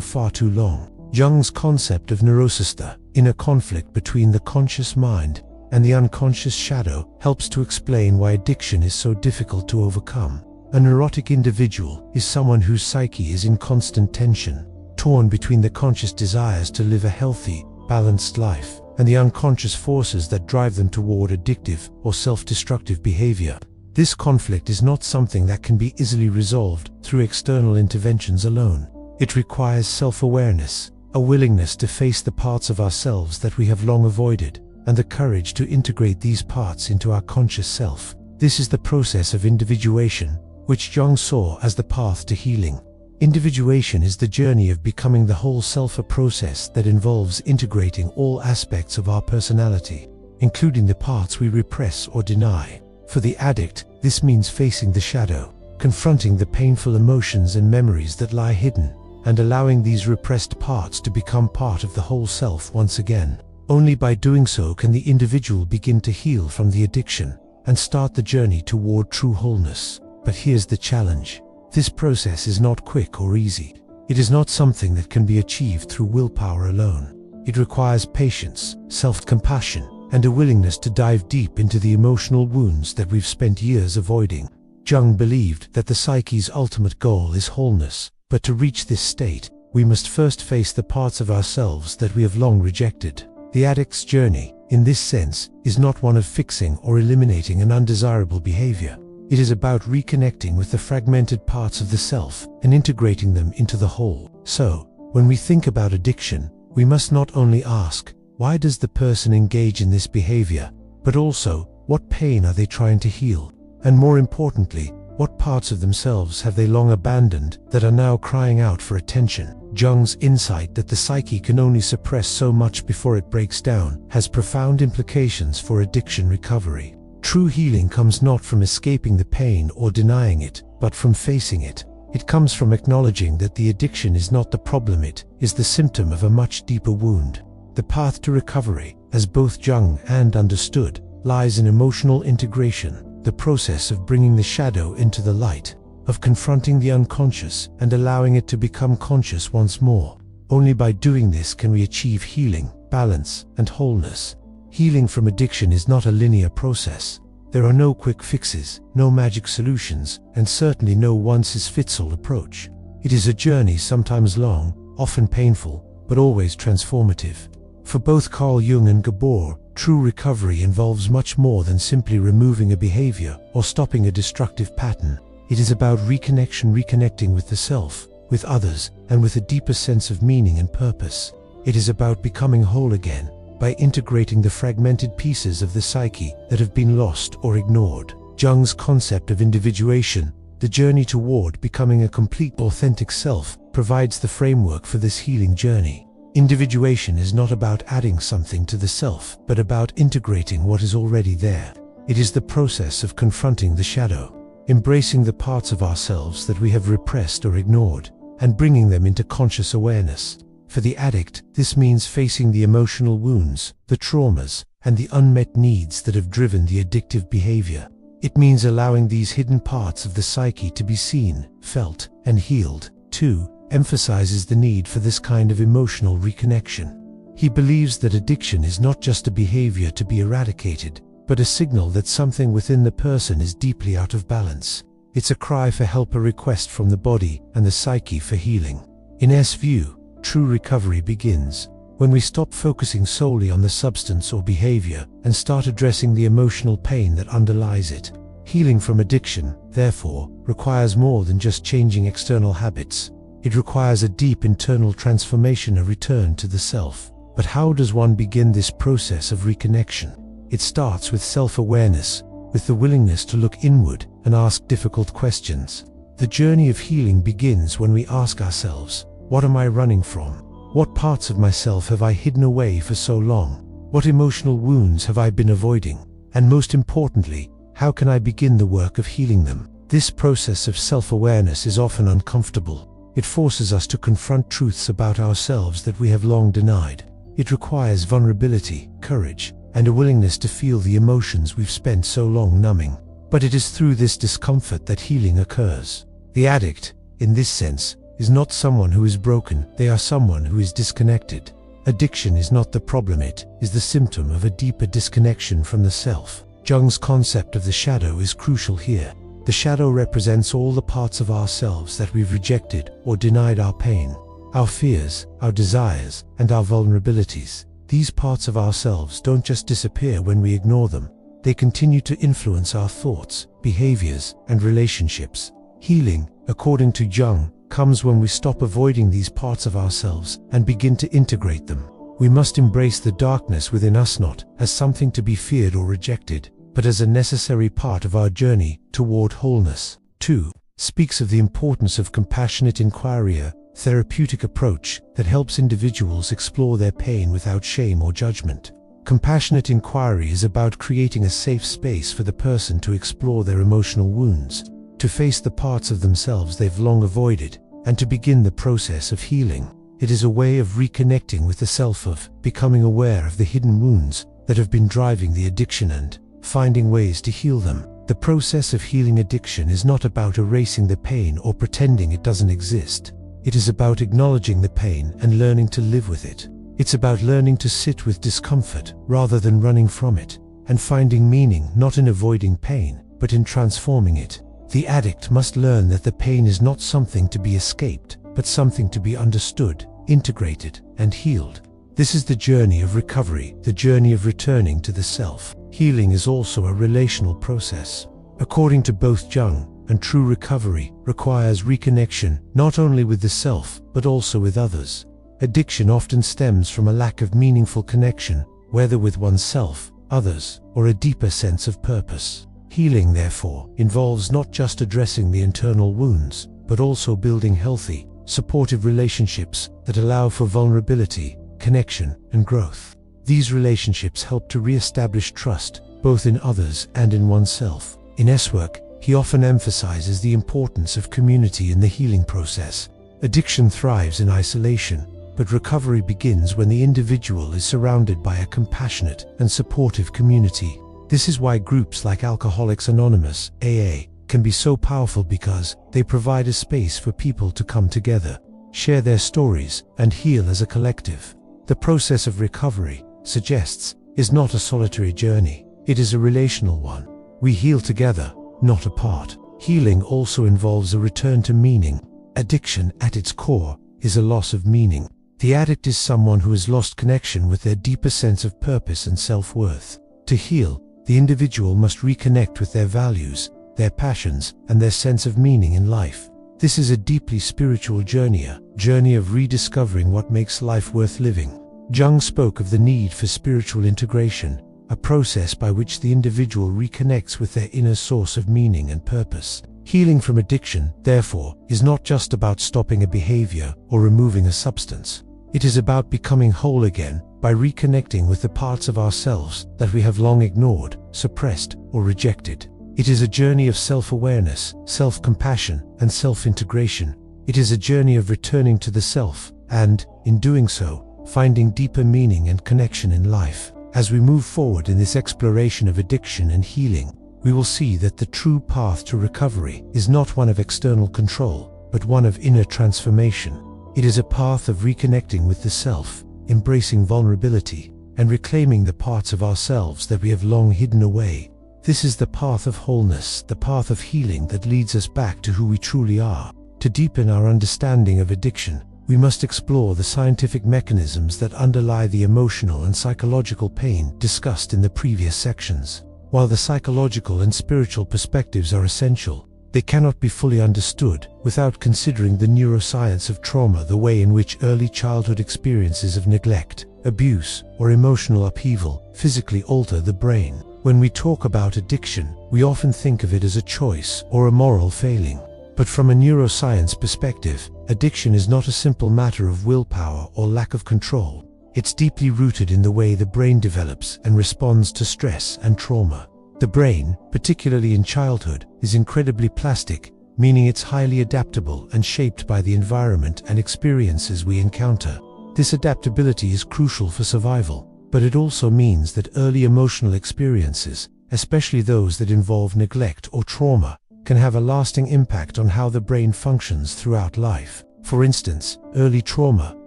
far too long. Jung's concept of neurosis, the inner conflict between the conscious mind and the unconscious shadow, helps to explain why addiction is so difficult to overcome. A neurotic individual is someone whose psyche is in constant tension, torn between the conscious desires to live a healthy, balanced life, and the unconscious forces that drive them toward addictive or self-destructive behavior. This conflict is not something that can be easily resolved through external interventions alone. It requires self-awareness, a willingness to face the parts of ourselves that we have long avoided, and the courage to integrate these parts into our conscious self. This is the process of individuation, which Jung saw as the path to healing. Individuation is the journey of becoming the whole self, a process that involves integrating all aspects of our personality, including the parts we repress or deny. For the addict, this means facing the shadow, confronting the painful emotions and memories that lie hidden, and allowing these repressed parts to become part of the whole self once again. Only by doing so can the individual begin to heal from the addiction and start the journey toward true wholeness. But here's the challenge. This process is not quick or easy. It is not something that can be achieved through willpower alone. It requires patience, self-compassion, and a willingness to dive deep into the emotional wounds that we've spent years avoiding. Jung believed that the psyche's ultimate goal is wholeness, but to reach this state, we must first face the parts of ourselves that we have long rejected. The addict's journey, in this sense, is not one of fixing or eliminating an undesirable behavior. It is about reconnecting with the fragmented parts of the self and integrating them into the whole. So, when we think about addiction, we must not only ask, why does the person engage in this behavior, but also, what pain are they trying to heal? And more importantly, what parts of themselves have they long abandoned that are now crying out for attention? Jung's insight that the psyche can only suppress so much before it breaks down has profound implications for addiction recovery. True healing comes not from escaping the pain or denying it, but from facing it. It comes from acknowledging that the addiction is not the problem, it is the symptom of a much deeper wound. The path to recovery, as both Jung and understood, lies in emotional integration, the process of bringing the shadow into the light, of confronting the unconscious and allowing it to become conscious once more. Only by doing this can we achieve healing, balance, and wholeness. Healing from addiction is not a linear process. There are no quick fixes, no magic solutions, and certainly no one-size-fits-all approach. It is a journey, sometimes long, often painful, but always transformative. For both Carl Jung and Gabor, true recovery involves much more than simply removing a behavior or stopping a destructive pattern. It is about reconnecting with the self, with others, and with a deeper sense of meaning and purpose. It is about becoming whole again, by integrating the fragmented pieces of the psyche that have been lost or ignored. Jung's concept of individuation, the journey toward becoming a complete, authentic self, provides the framework for this healing journey. Individuation is not about adding something to the self, but about integrating what is already there. It is the process of confronting the shadow, embracing the parts of ourselves that we have repressed or ignored, and bringing them into conscious awareness. For the addict, this means facing the emotional wounds, the traumas, and the unmet needs that have driven the addictive behavior. It means allowing these hidden parts of the psyche to be seen, felt, and healed. 2. Emphasizes the need for this kind of emotional reconnection. He believes that addiction is not just a behavior to be eradicated, but a signal that something within the person is deeply out of balance. It's a cry for help, a request from the body and the psyche for healing. In S' view, true recovery begins When we stop focusing solely on the substance or behavior and start addressing the emotional pain that underlies it. Healing from addiction, therefore, requires more than just changing external habits. It requires a deep internal transformation, a return to the self. But how does one begin this process of reconnection? It starts with self-awareness, with the willingness to look inward and ask difficult questions. The journey of healing begins when we ask ourselves, what am I running from? What parts of myself have I hidden away for so long? What emotional wounds have I been avoiding? And most importantly, how can I begin the work of healing them? This process of self-awareness is often uncomfortable. It forces us to confront truths about ourselves that we have long denied. It requires vulnerability, courage, and a willingness to feel the emotions we've spent so long numbing. But it is through this discomfort that healing occurs. The addict, in this sense, is not someone who is broken, they are someone who is disconnected. Addiction is not the problem, it is the symptom of a deeper disconnection from the self. Jung's concept of the shadow is crucial here. The shadow represents all the parts of ourselves that we've rejected or denied our pain, our fears, our desires, and our vulnerabilities. These parts of ourselves don't just disappear when we ignore them. They continue to influence our thoughts, behaviors, and relationships. Healing, according to Jung, comes when we stop avoiding these parts of ourselves and begin to integrate them. We must embrace the darkness within us not as something to be feared or rejected, but as a necessary part of our journey toward wholeness. 2. Speaks of the importance of compassionate inquiry, a therapeutic approach that helps individuals explore their pain without shame or judgment. Compassionate inquiry is about creating a safe space for the person to explore their emotional wounds, to face the parts of themselves they've long avoided, and to begin the process of healing. It is a way of reconnecting with the self, of becoming aware of the hidden wounds that have been driving the addiction and finding ways to heal them. The process of healing addiction is not about erasing the pain or pretending it doesn't exist. It is about acknowledging the pain and learning to live with it. It's about learning to sit with discomfort rather than running from it, and finding meaning not in avoiding pain, but in transforming it. The addict must learn that the pain is not something to be escaped, but something to be understood, integrated, and healed. This is the journey of recovery, the journey of returning to the self. Healing is also a relational process. According to both Jung, and true recovery requires reconnection not only with the self, but also with others. Addiction often stems from a lack of meaningful connection, whether with oneself, others, or a deeper sense of purpose. Healing, therefore, involves not just addressing the internal wounds, but also building healthy, supportive relationships that allow for vulnerability, connection, and growth. These relationships help to re-establish trust, both in others and in oneself. In S work, he often emphasizes the importance of community in the healing process. Addiction thrives in isolation, but recovery begins when the individual is surrounded by a compassionate and supportive community. This is why groups like Alcoholics Anonymous, AA, can be so powerful, because they provide a space for people to come together, share their stories, and heal as a collective. The process of recovery, suggests, is not a solitary journey. It is a relational one. We heal together, not apart. Healing also involves a return to meaning. Addiction, at its core, is a loss of meaning. The addict is someone who has lost connection with their deeper sense of purpose and self-worth. To heal, the individual must reconnect with their values, their passions, and their sense of meaning in life. This is a deeply spiritual journey, a journey of rediscovering what makes life worth living. Jung spoke of the need for spiritual integration, a process by which the individual reconnects with their inner source of meaning and purpose. Healing from addiction, therefore, is not just about stopping a behavior or removing a substance. It is about becoming whole again by reconnecting with the parts of ourselves that we have long ignored, suppressed, or rejected. It is a journey of self-awareness, self-compassion, and self-integration. It is a journey of returning to the self, and, in doing so, finding deeper meaning and connection in life. As we move forward in this exploration of addiction and healing, we will see that the true path to recovery is not one of external control, but one of inner transformation. It is a path of reconnecting with the self, embracing vulnerability, and reclaiming the parts of ourselves that we have long hidden away. This is the path of wholeness, the path of healing that leads us back to who we truly are. To deepen our understanding of addiction, we must explore the scientific mechanisms that underlie the emotional and psychological pain discussed in the previous sections. While the psychological and spiritual perspectives are essential, they cannot be fully understood without considering the neuroscience of trauma, the way in which early childhood experiences of neglect, abuse, or emotional upheaval physically alter the brain. When we talk about addiction, we often think of it as a choice or a moral failing. But from a neuroscience perspective, addiction is not a simple matter of willpower or lack of control. It's deeply rooted in the way the brain develops and responds to stress and trauma. The brain, particularly in childhood, is incredibly plastic, meaning it's highly adaptable and shaped by the environment and experiences we encounter. This adaptability is crucial for survival, but it also means that early emotional experiences, especially those that involve neglect or trauma, can have a lasting impact on how the brain functions throughout life. For instance, early trauma,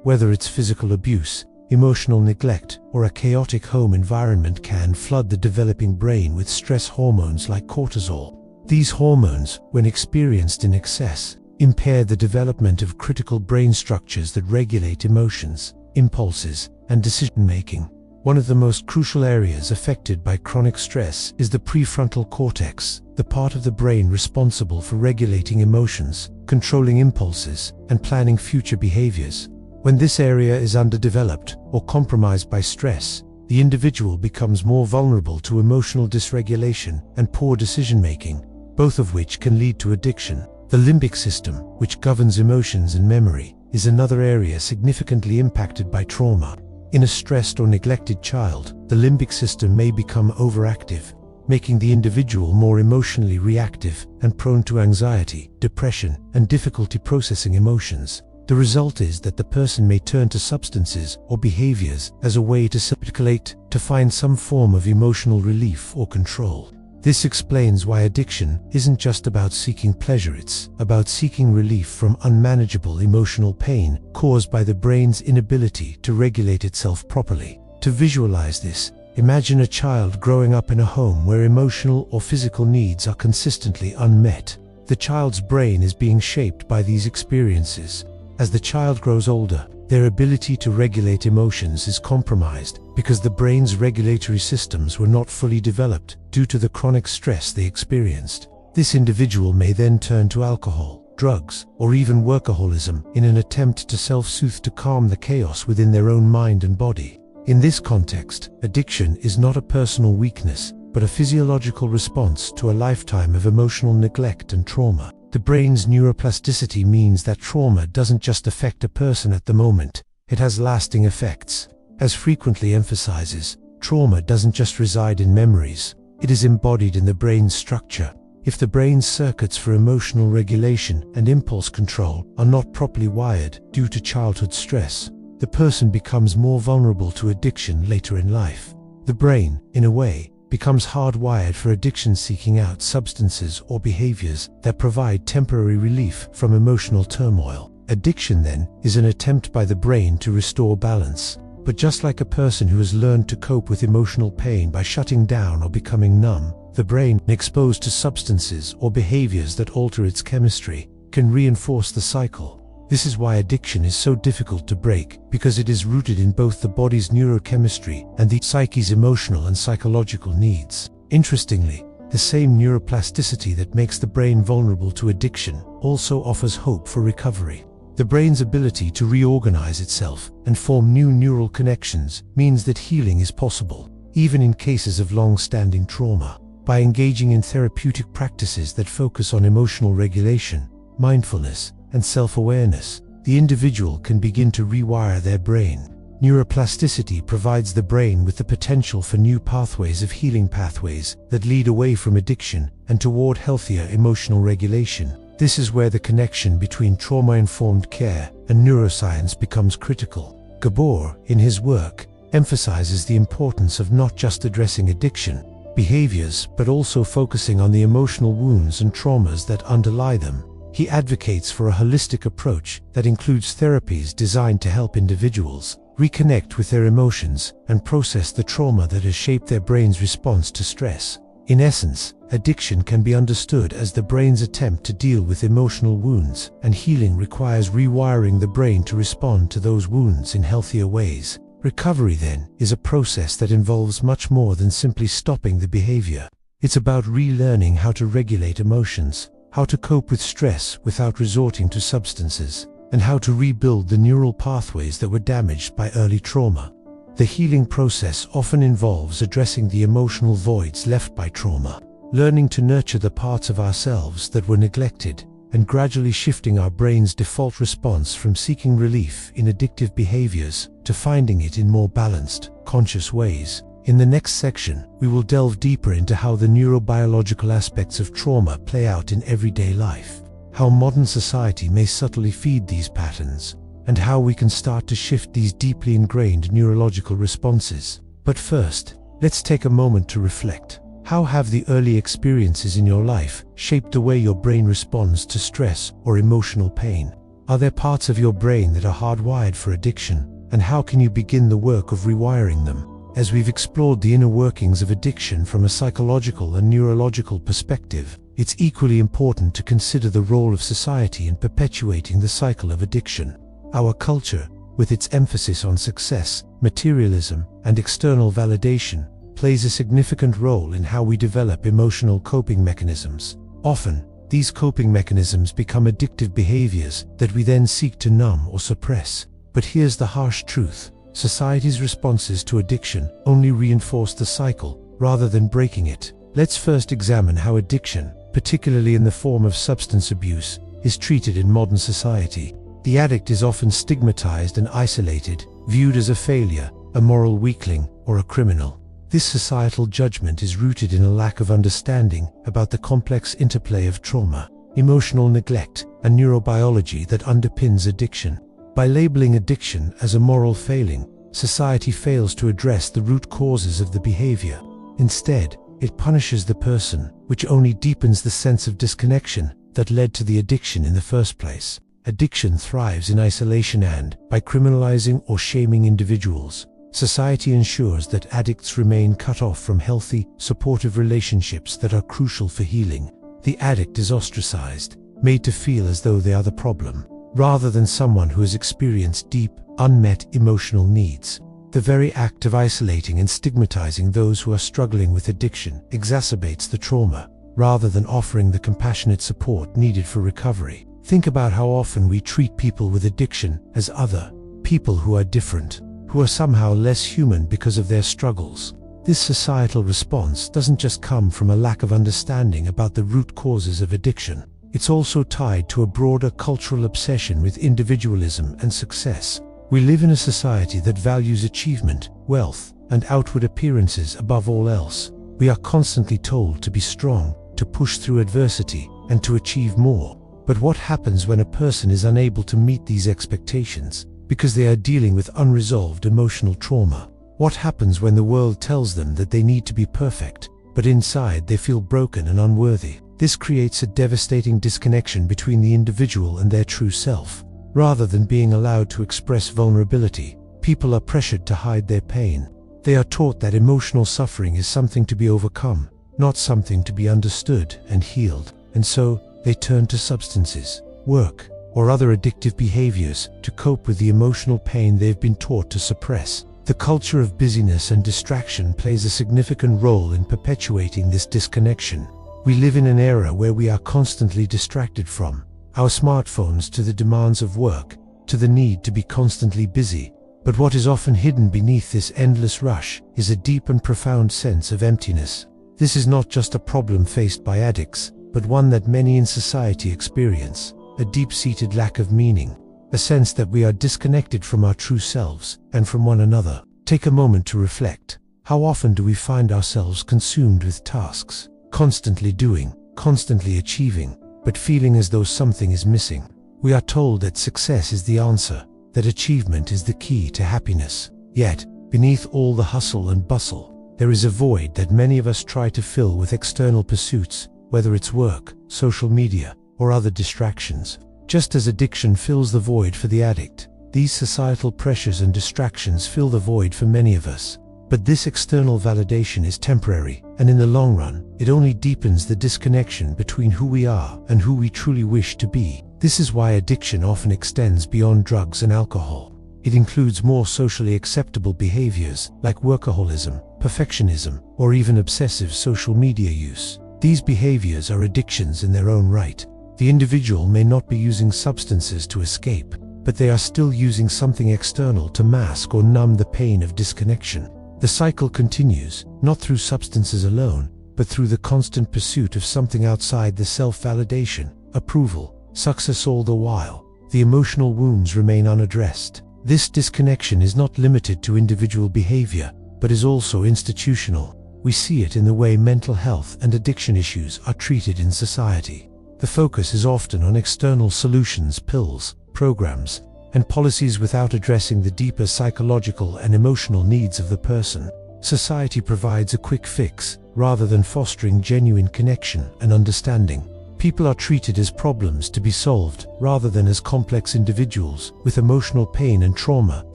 whether it's physical abuse, emotional neglect, or a chaotic home environment, can flood the developing brain with stress hormones like cortisol. These hormones, when experienced in excess, impair the development of critical brain structures that regulate emotions, impulses, and decision-making. One of the most crucial areas affected by chronic stress is the prefrontal cortex, the part of the brain responsible for regulating emotions, controlling impulses, and planning future behaviors. When this area is underdeveloped or compromised by stress, the individual becomes more vulnerable to emotional dysregulation and poor decision-making, both of which can lead to addiction. The limbic system, which governs emotions and memory, is another area significantly impacted by trauma. In a stressed or neglected child, the limbic system may become overactive, making the individual more emotionally reactive and prone to anxiety, depression, and difficulty processing emotions. The result is that the person may turn to substances or behaviors as a way to self-regulate, to find some form of emotional relief or control. This explains why addiction isn't just about seeking pleasure, it's about seeking relief from unmanageable emotional pain caused by the brain's inability to regulate itself properly. To visualize this, imagine a child growing up in a home where emotional or physical needs are consistently unmet. The child's brain is being shaped by these experiences. As the child grows older, their ability to regulate emotions is compromised because the brain's regulatory systems were not fully developed due to the chronic stress they experienced. This individual may then turn to alcohol, drugs, or even workaholism in an attempt to self-soothe, to calm the chaos within their own mind and body. In this context, addiction is not a personal weakness, but a physiological response to a lifetime of emotional neglect and trauma. The brain's neuroplasticity means that trauma doesn't just affect a person at the moment, it has lasting effects. As frequently emphasizes, trauma doesn't just reside in memories, it is embodied in the brain's structure. If the brain's circuits for emotional regulation and impulse control are not properly wired due to childhood stress, the person becomes more vulnerable to addiction later in life. The brain, in a way, becomes hardwired for addiction, seeking out substances or behaviors that provide temporary relief from emotional turmoil. Addiction, then, is an attempt by the brain to restore balance. But just like a person who has learned to cope with emotional pain by shutting down or becoming numb, the brain, exposed to substances or behaviors that alter its chemistry, can reinforce the cycle. This is why addiction is so difficult to break, because it is rooted in both the body's neurochemistry and the psyche's emotional and psychological needs. Interestingly, the same neuroplasticity that makes the brain vulnerable to addiction also offers hope for recovery. The brain's ability to reorganize itself and form new neural connections means that healing is possible, even in cases of long-standing trauma. By engaging in therapeutic practices that focus on emotional regulation, mindfulness, and self-awareness, the individual can begin to rewire their brain. Neuroplasticity provides the brain with the potential for new pathways of healing, pathways that lead away from addiction and toward healthier emotional regulation. This is where the connection between trauma-informed care and neuroscience becomes critical. Gabor, in his work, emphasizes the importance of not just addressing addiction behaviors, but also focusing on the emotional wounds and traumas that underlie them. He advocates for a holistic approach that includes therapies designed to help individuals reconnect with their emotions and process the trauma that has shaped their brain's response to stress. In essence, addiction can be understood as the brain's attempt to deal with emotional wounds, and healing requires rewiring the brain to respond to those wounds in healthier ways. Recovery, then, is a process that involves much more than simply stopping the behavior. It's about relearning how to regulate emotions, how to cope with stress without resorting to substances, and how to rebuild the neural pathways that were damaged by early trauma. The healing process often involves addressing the emotional voids left by trauma, learning to nurture the parts of ourselves that were neglected, and gradually shifting our brain's default response from seeking relief in addictive behaviors to finding it in more balanced, conscious ways. In the next section, we will delve deeper into how the neurobiological aspects of trauma play out in everyday life, how modern society may subtly feed these patterns, and how we can start to shift these deeply ingrained neurological responses. But first, let's take a moment to reflect. How have the early experiences in your life shaped the way your brain responds to stress or emotional pain? Are there parts of your brain that are hardwired for addiction, and how can you begin the work of rewiring them? As we've explored the inner workings of addiction from a psychological and neurological perspective, it's equally important to consider the role of society in perpetuating the cycle of addiction. Our culture, with its emphasis on success, materialism, and external validation, plays a significant role in how we develop emotional coping mechanisms. Often, these coping mechanisms become addictive behaviors that we then seek to numb or suppress. But here's the harsh truth: society's responses to addiction only reinforce the cycle, rather than breaking it. Let's first examine how addiction, particularly in the form of substance abuse, is treated in modern society. The addict is often stigmatized and isolated, viewed as a failure, a moral weakling, or a criminal. This societal judgment is rooted in a lack of understanding about the complex interplay of trauma, emotional neglect, and neurobiology that underpins addiction. By labeling addiction as a moral failing, society fails to address the root causes of the behavior. Instead, it punishes the person, which only deepens the sense of disconnection that led to the addiction in the first place. Addiction thrives in isolation, and, by criminalizing or shaming individuals, society ensures that addicts remain cut off from healthy, supportive relationships that are crucial for healing. The addict is ostracized, made to feel as though they are the problem, rather than someone who has experienced deep, unmet emotional needs. The very act of isolating and stigmatizing those who are struggling with addiction exacerbates the trauma, rather than offering the compassionate support needed for recovery. Think about how often we treat people with addiction as other, people who are different, who are somehow less human because of their struggles. This societal response doesn't just come from a lack of understanding about the root causes of addiction. It's also tied to a broader cultural obsession with individualism and success. We live in a society that values achievement, wealth, and outward appearances above all else. We are constantly told to be strong, to push through adversity, and to achieve more. But what happens when a person is unable to meet these expectations because they are dealing with unresolved emotional trauma? What happens when the world tells them that they need to be perfect, but inside they feel broken and unworthy? This creates a devastating disconnection between the individual and their true self. Rather than being allowed to express vulnerability, people are pressured to hide their pain. They are taught that emotional suffering is something to be overcome, not something to be understood and healed. And so, they turn to substances, work, or other addictive behaviors to cope with the emotional pain they've been taught to suppress. The culture of busyness and distraction plays a significant role in perpetuating this disconnection. We live in an era where we are constantly distracted, from our smartphones to the demands of work, to the need to be constantly busy. But what is often hidden beneath this endless rush is a deep and profound sense of emptiness. This is not just a problem faced by addicts, but one that many in society experience: a deep-seated lack of meaning, a sense that we are disconnected from our true selves and from one another. Take a moment to reflect. How often do we find ourselves consumed with tasks, constantly doing, constantly achieving, but feeling as though something is missing? We are told that success is the answer, that achievement is the key to happiness. Yet, beneath all the hustle and bustle, there is a void that many of us try to fill with external pursuits, whether it's work, social media, or other distractions. Just as addiction fills the void for the addict, these societal pressures and distractions fill the void for many of us. But this external validation is temporary, and in the long run, it only deepens the disconnection between who we are and who we truly wish to be. This is why addiction often extends beyond drugs and alcohol. It includes more socially acceptable behaviors like workaholism, perfectionism, or even obsessive social media use. These behaviors are addictions in their own right. The individual may not be using substances to escape, but they are still using something external to mask or numb the pain of disconnection. The cycle continues, not through substances alone, but through the constant pursuit of something outside the self-validation, approval, success. All the while, the emotional wounds remain unaddressed. This disconnection is not limited to individual behavior, but is also institutional. We see it in the way mental health and addiction issues are treated in society. The focus is often on external solutions, pills, programs, and policies without addressing the deeper psychological and emotional needs of the person. Society provides a quick fix, rather than fostering genuine connection and understanding. People are treated as problems to be solved, rather than as complex individuals with emotional pain and trauma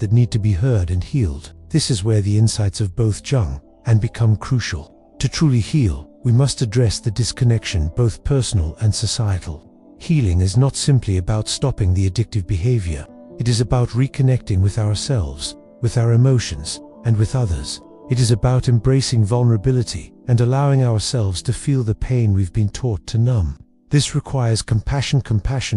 that need to be heard and healed. This is where the insights of both Jung and become crucial. To truly heal, we must address the disconnection, both personal and societal. Healing is not simply about stopping the addictive behavior. It is about reconnecting with ourselves, with our emotions, and with others. It is about embracing vulnerability and allowing ourselves to feel the pain we've been taught to numb. This requires compassion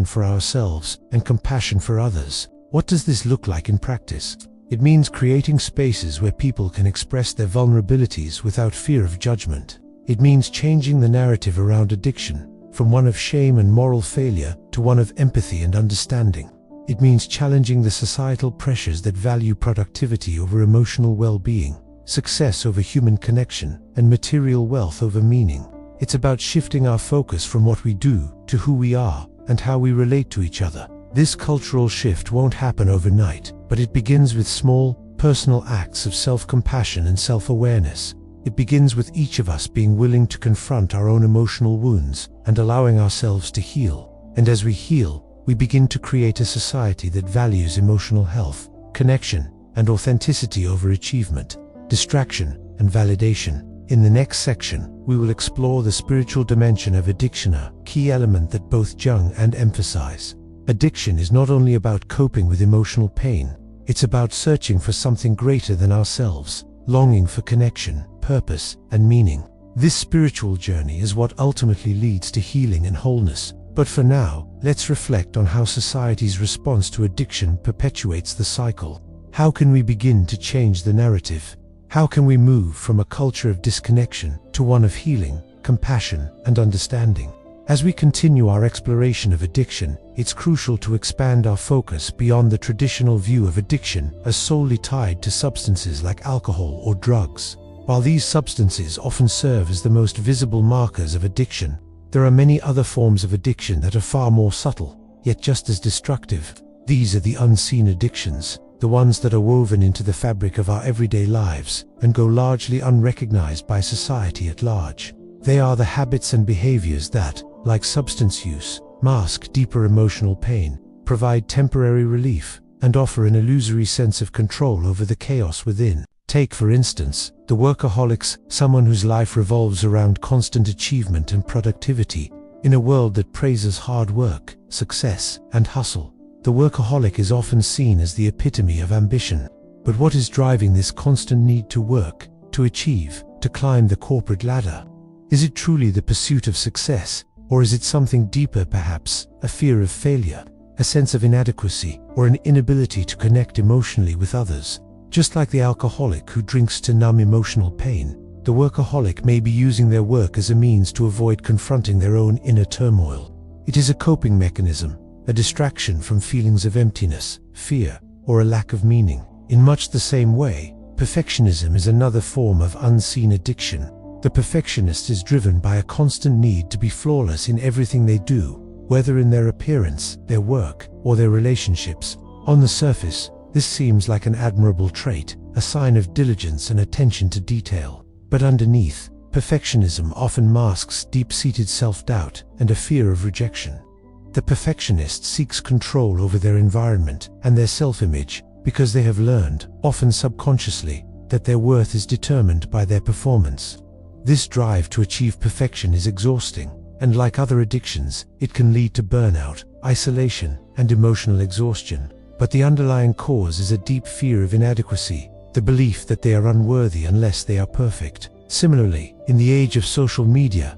for ourselves and compassion for others. What does this look like in practice? It means creating spaces where people can express their vulnerabilities without fear of judgment. It means changing the narrative around addiction, from one of shame and moral failure to one of empathy and understanding. It means challenging the societal pressures that value productivity over emotional well-being, success over human connection, and material wealth over meaning. It's about shifting our focus from what we do to who we are and how we relate to each other. This cultural shift won't happen overnight, but it begins with small, personal acts of self-compassion and self-awareness. It begins with each of us being willing to confront our own emotional wounds and allowing ourselves to heal. And as we heal, we begin to create a society that values emotional health, connection, and authenticity over achievement, distraction, and validation. In the next section, we will explore the spiritual dimension of addiction, a key element that both Jung and emphasize. Addiction is not only about coping with emotional pain, it's about searching for something greater than ourselves, longing for connection, purpose, and meaning. This spiritual journey is what ultimately leads to healing and wholeness. But for now, let's reflect on how society's response to addiction perpetuates the cycle. How can we begin to change the narrative? How can we move from a culture of disconnection to one of healing, compassion, and understanding? As we continue our exploration of addiction, it's crucial to expand our focus beyond the traditional view of addiction as solely tied to substances like alcohol or drugs. While these substances often serve as the most visible markers of addiction, there are many other forms of addiction that are far more subtle, yet just as destructive. These are the unseen addictions, the ones that are woven into the fabric of our everyday lives and go largely unrecognized by society at large. They are the habits and behaviors that, like substance use, mask deeper emotional pain, provide temporary relief, and offer an illusory sense of control over the chaos within. Take, for instance, the workaholics, someone whose life revolves around constant achievement and productivity. In a world that praises hard work, success, and hustle, the workaholic is often seen as the epitome of ambition. But what is driving this constant need to work, to achieve, to climb the corporate ladder? Is it truly the pursuit of success, or is it something deeper, perhaps a fear of failure, a sense of inadequacy, or an inability to connect emotionally with others? Just like the alcoholic who drinks to numb emotional pain, the workaholic may be using their work as a means to avoid confronting their own inner turmoil. It is a coping mechanism, a distraction from feelings of emptiness, fear, or a lack of meaning. In much the same way, perfectionism is another form of unseen addiction. The perfectionist is driven by a constant need to be flawless in everything they do, whether in their appearance, their work, or their relationships. On the surface, this seems like an admirable trait, a sign of diligence and attention to detail. But underneath, perfectionism often masks deep-seated self-doubt and a fear of rejection. The perfectionist seeks control over their environment and their self-image because they have learned, often subconsciously, that their worth is determined by their performance. This drive to achieve perfection is exhausting, and like other addictions, it can lead to burnout, isolation, and emotional exhaustion. But the underlying cause is a deep fear of inadequacy, the belief that they are unworthy unless they are perfect. Similarly, in the age of social media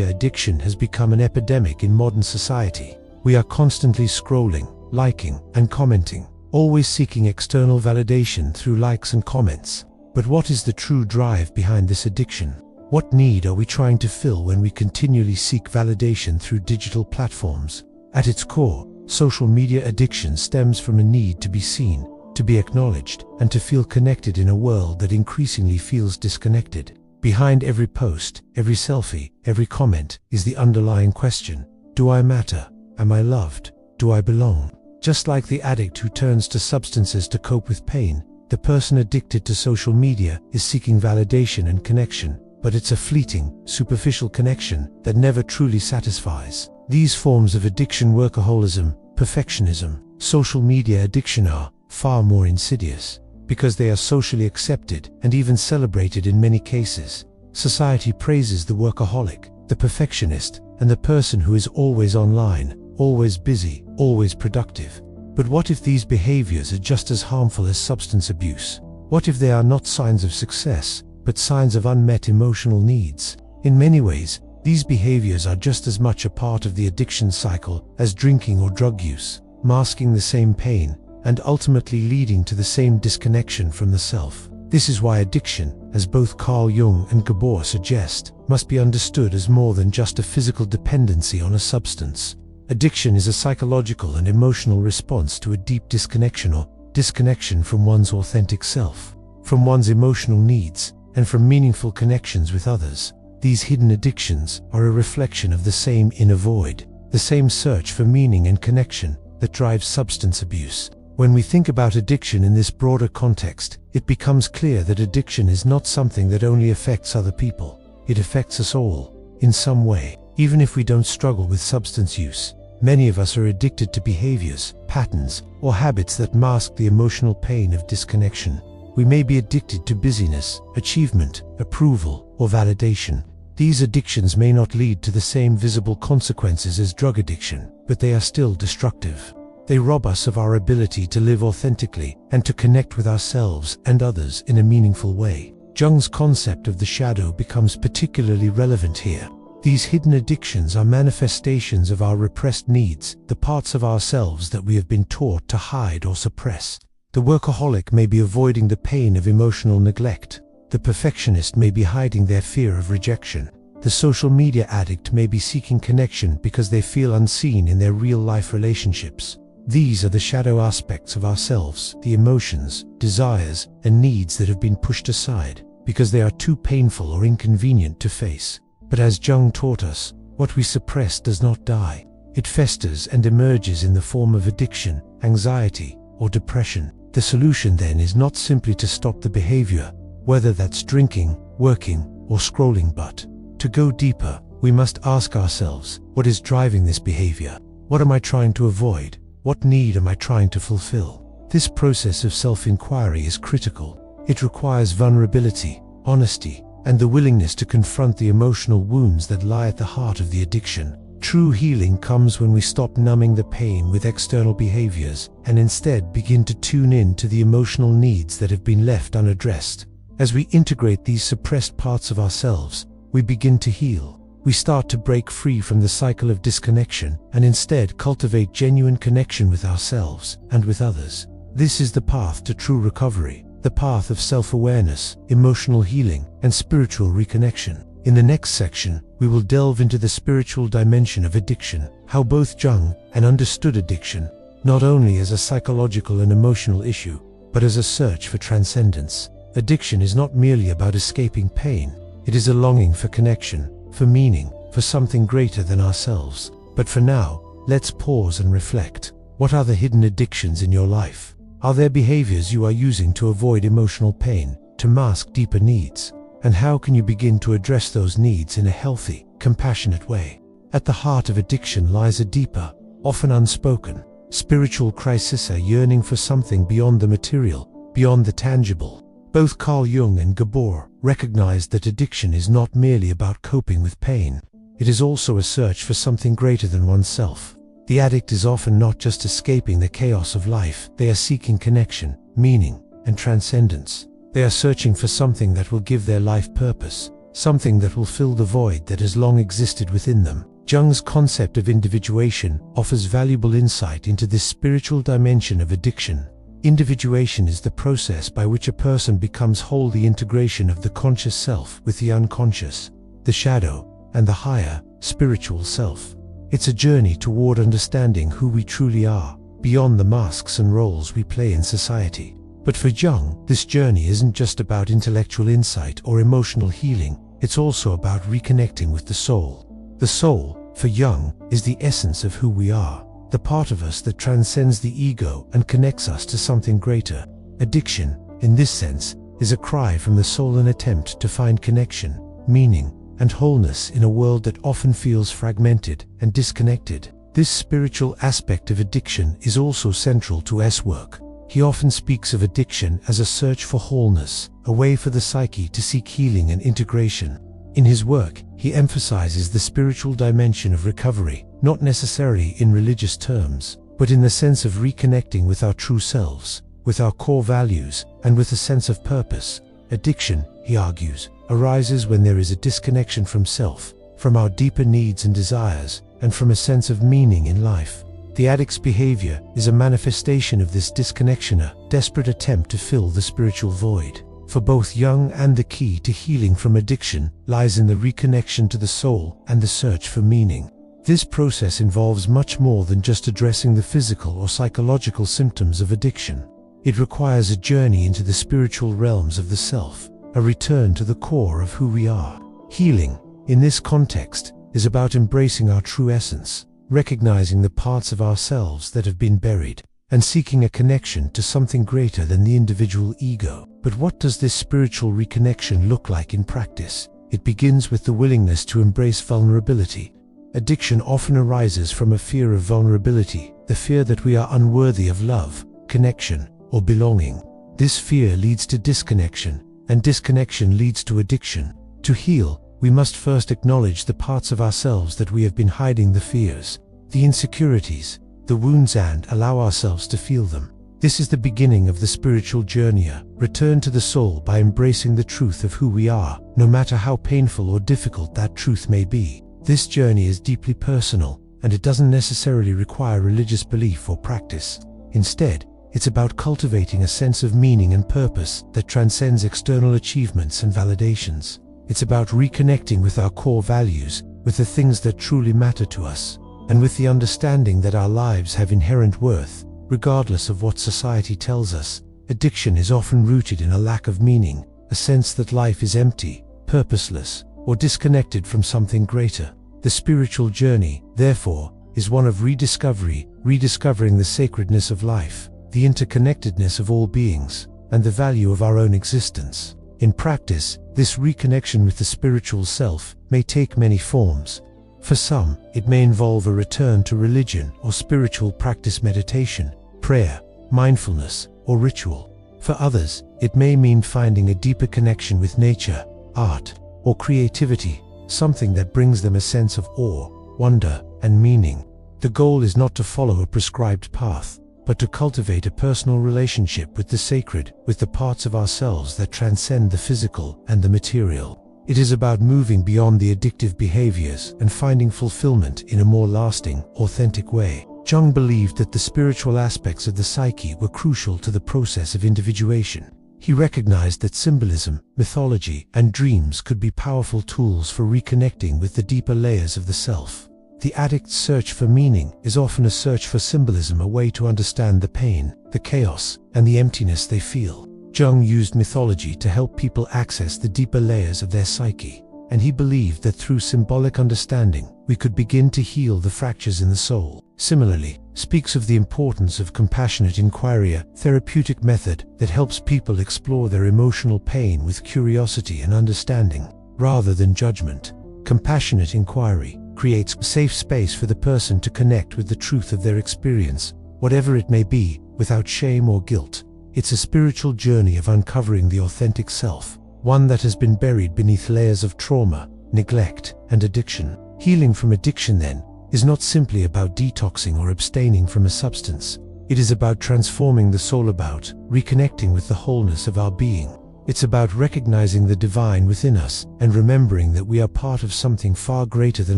addiction has become an epidemic in modern society. We are constantly scrolling, liking, and commenting, always seeking external validation through likes and comments. But what is the true drive behind this addiction? What need are we trying to fill when we continually seek validation through digital platforms? At its core, social media addiction stems from a need to be seen, to be acknowledged, and to feel connected in a world that increasingly feels disconnected. Behind every post, every selfie, every comment is the underlying question: do I matter? Am I loved? Do I belong? Just like the addict who turns to substances to cope with pain, the person addicted to social media is seeking validation and connection, but it's a fleeting, superficial connection that never truly satisfies. These forms of addiction, workaholism, perfectionism, social media addiction, are far more insidious, because they are socially accepted and even celebrated in many cases. Society praises the workaholic, the perfectionist, and the person who is always online, always busy, always productive. But what if these behaviors are just as harmful as substance abuse? What if they are not signs of success, but signs of unmet emotional needs? In many ways, these behaviors are just as much a part of the addiction cycle as drinking or drug use, masking the same pain and ultimately leading to the same disconnection from the self. This is why addiction, as both Carl Jung and Gabor suggest, must be understood as more than just a physical dependency on a substance. Addiction is a psychological and emotional response to a deep disconnection from one's authentic self, from one's emotional needs, and from meaningful connections with others. These hidden addictions are a reflection of the same inner void, the same search for meaning and connection that drives substance abuse. When we think about addiction in this broader context, it becomes clear that addiction is not something that only affects other people. It affects us all, in some way. Even if we don't struggle with substance use, many of us are addicted to behaviors, patterns, or habits that mask the emotional pain of disconnection. We may be addicted to busyness, achievement, approval, or validation. These addictions may not lead to the same visible consequences as drug addiction, but they are still destructive. They rob us of our ability to live authentically and to connect with ourselves and others in a meaningful way. Jung's concept of the shadow becomes particularly relevant here. These hidden addictions are manifestations of our repressed needs, the parts of ourselves that we have been taught to hide or suppress. The workaholic may be avoiding the pain of emotional neglect. The perfectionist may be hiding their fear of rejection. The social media addict may be seeking connection because they feel unseen in their real-life relationships. These are the shadow aspects of ourselves, the emotions, desires, and needs that have been pushed aside because they are too painful or inconvenient to face. But as Jung taught us, what we suppress does not die. It festers and emerges in the form of addiction, anxiety, or depression. The solution then is not simply to stop the behavior, whether that's drinking, working, or scrolling, but to go deeper. We must ask ourselves, what is driving this behavior? What am I trying to avoid? What need am I trying to fulfill? This process of self-inquiry is critical. It requires vulnerability, honesty, and the willingness to confront the emotional wounds that lie at the heart of the addiction. True healing comes when we stop numbing the pain with external behaviors and instead begin to tune in to the emotional needs that have been left unaddressed. As we integrate these suppressed parts of ourselves, we begin to heal. We start to break free from the cycle of disconnection and instead cultivate genuine connection with ourselves and with others. This is the path to true recovery, the path of self-awareness, emotional healing, and spiritual reconnection. In the next section, we will delve into the spiritual dimension of addiction, how both Jung and understood addiction, not only as a psychological and emotional issue, but as a search for transcendence. Addiction is not merely about escaping pain. It is a longing for connection, for meaning, for something greater than ourselves. But for now, let's pause and reflect. What are the hidden addictions in your life? Are there behaviors you are using to avoid emotional pain, to mask deeper needs? And how can you begin to address those needs in a healthy, compassionate way? At the heart of addiction lies a deeper, often unspoken, spiritual crisis, a yearning for something beyond the material, beyond the tangible. Both Carl Jung and Gabor recognized that addiction is not merely about coping with pain. It is also a search for something greater than oneself. The addict is often not just escaping the chaos of life, they are seeking connection, meaning, and transcendence. They are searching for something that will give their life purpose, something that will fill the void that has long existed within them. Jung's concept of individuation offers valuable insight into this spiritual dimension of addiction. Individuation is the process by which a person becomes whole, the integration of the conscious self with the unconscious, the shadow, and the higher, spiritual self. It's a journey toward understanding who we truly are, beyond the masks and roles we play in society. But for Jung, this journey isn't just about intellectual insight or emotional healing, it's also about reconnecting with the soul. The soul, for Jung, is the essence of who we are, the part of us that transcends the ego and connects us to something greater. Addiction, in this sense, is a cry from the soul, an attempt to find connection, meaning, and wholeness in a world that often feels fragmented and disconnected. This spiritual aspect of addiction is also central to S work. He often speaks of addiction as a search for wholeness, a way for the psyche to seek healing and integration. In his work, he emphasizes the spiritual dimension of recovery, not necessarily in religious terms, but in the sense of reconnecting with our true selves, with our core values, and with a sense of purpose. Addiction, he argues, arises when there is a disconnection from self, from our deeper needs and desires, and from a sense of meaning in life. The addict's behavior is a manifestation of this disconnection, a desperate attempt to fill the spiritual void. For both Jung and the key to healing from addiction lies in the reconnection to the soul and the search for meaning. This process involves much more than just addressing the physical or psychological symptoms of addiction. It requires a journey into the spiritual realms of the self, a return to the core of who we are. Healing, in this context, is about embracing our true essence, recognizing the parts of ourselves that have been buried, and seeking a connection to something greater than the individual ego. But what does this spiritual reconnection look like in practice? It begins with the willingness to embrace vulnerability. Addiction often arises from a fear of vulnerability, the fear that we are unworthy of love, connection, or belonging. This fear leads to disconnection, and disconnection leads to addiction. To heal, we must first acknowledge the parts of ourselves that we have been hiding, the fears, the insecurities, the wounds, and allow ourselves to feel them. This is the beginning of the spiritual journey, a return to the soul by embracing the truth of who we are, no matter how painful or difficult that truth may be. This journey is deeply personal, and it doesn't necessarily require religious belief or practice. Instead, it's about cultivating a sense of meaning and purpose that transcends external achievements and validations. It's about reconnecting with our core values, with the things that truly matter to us, and with the understanding that our lives have inherent worth, regardless of what society tells us. Addiction is often rooted in a lack of meaning, a sense that life is empty, purposeless, or disconnected from something greater. The spiritual journey, therefore, is one of rediscovering the sacredness of life, the interconnectedness of all beings, and the value of our own existence. In practice, this reconnection with the spiritual self may take many forms. For some, it may involve a return to religion or spiritual practice, meditation, prayer, mindfulness, or ritual. For others, it may mean finding a deeper connection with nature, art, or creativity, something that brings them a sense of awe, wonder, and meaning. The goal is not to follow a prescribed path, but to cultivate a personal relationship with the sacred, with the parts of ourselves that transcend the physical and the material. It is about moving beyond the addictive behaviors and finding fulfillment in a more lasting, authentic way. Jung believed that the spiritual aspects of the psyche were crucial to the process of individuation. He recognized that symbolism, mythology, and dreams could be powerful tools for reconnecting with the deeper layers of the self. The addict's search for meaning is often a search for symbolism, a way to understand the pain, the chaos, and the emptiness they feel. Jung used mythology to help people access the deeper layers of their psyche, and he believed that through symbolic understanding, we could begin to heal the fractures in the soul. Similarly, speaks of the importance of compassionate inquiry, a therapeutic method that helps people explore their emotional pain with curiosity and understanding, rather than judgment. Compassionate inquiry creates a safe space for the person to connect with the truth of their experience, whatever it may be, without shame or guilt. It's a spiritual journey of uncovering the authentic self, one that has been buried beneath layers of trauma, neglect, and addiction. Healing from addiction, then, is not simply about detoxing or abstaining from a substance. It is about transforming the soul, about reconnecting with the wholeness of our being. It's about recognizing the divine within us and remembering that we are part of something far greater than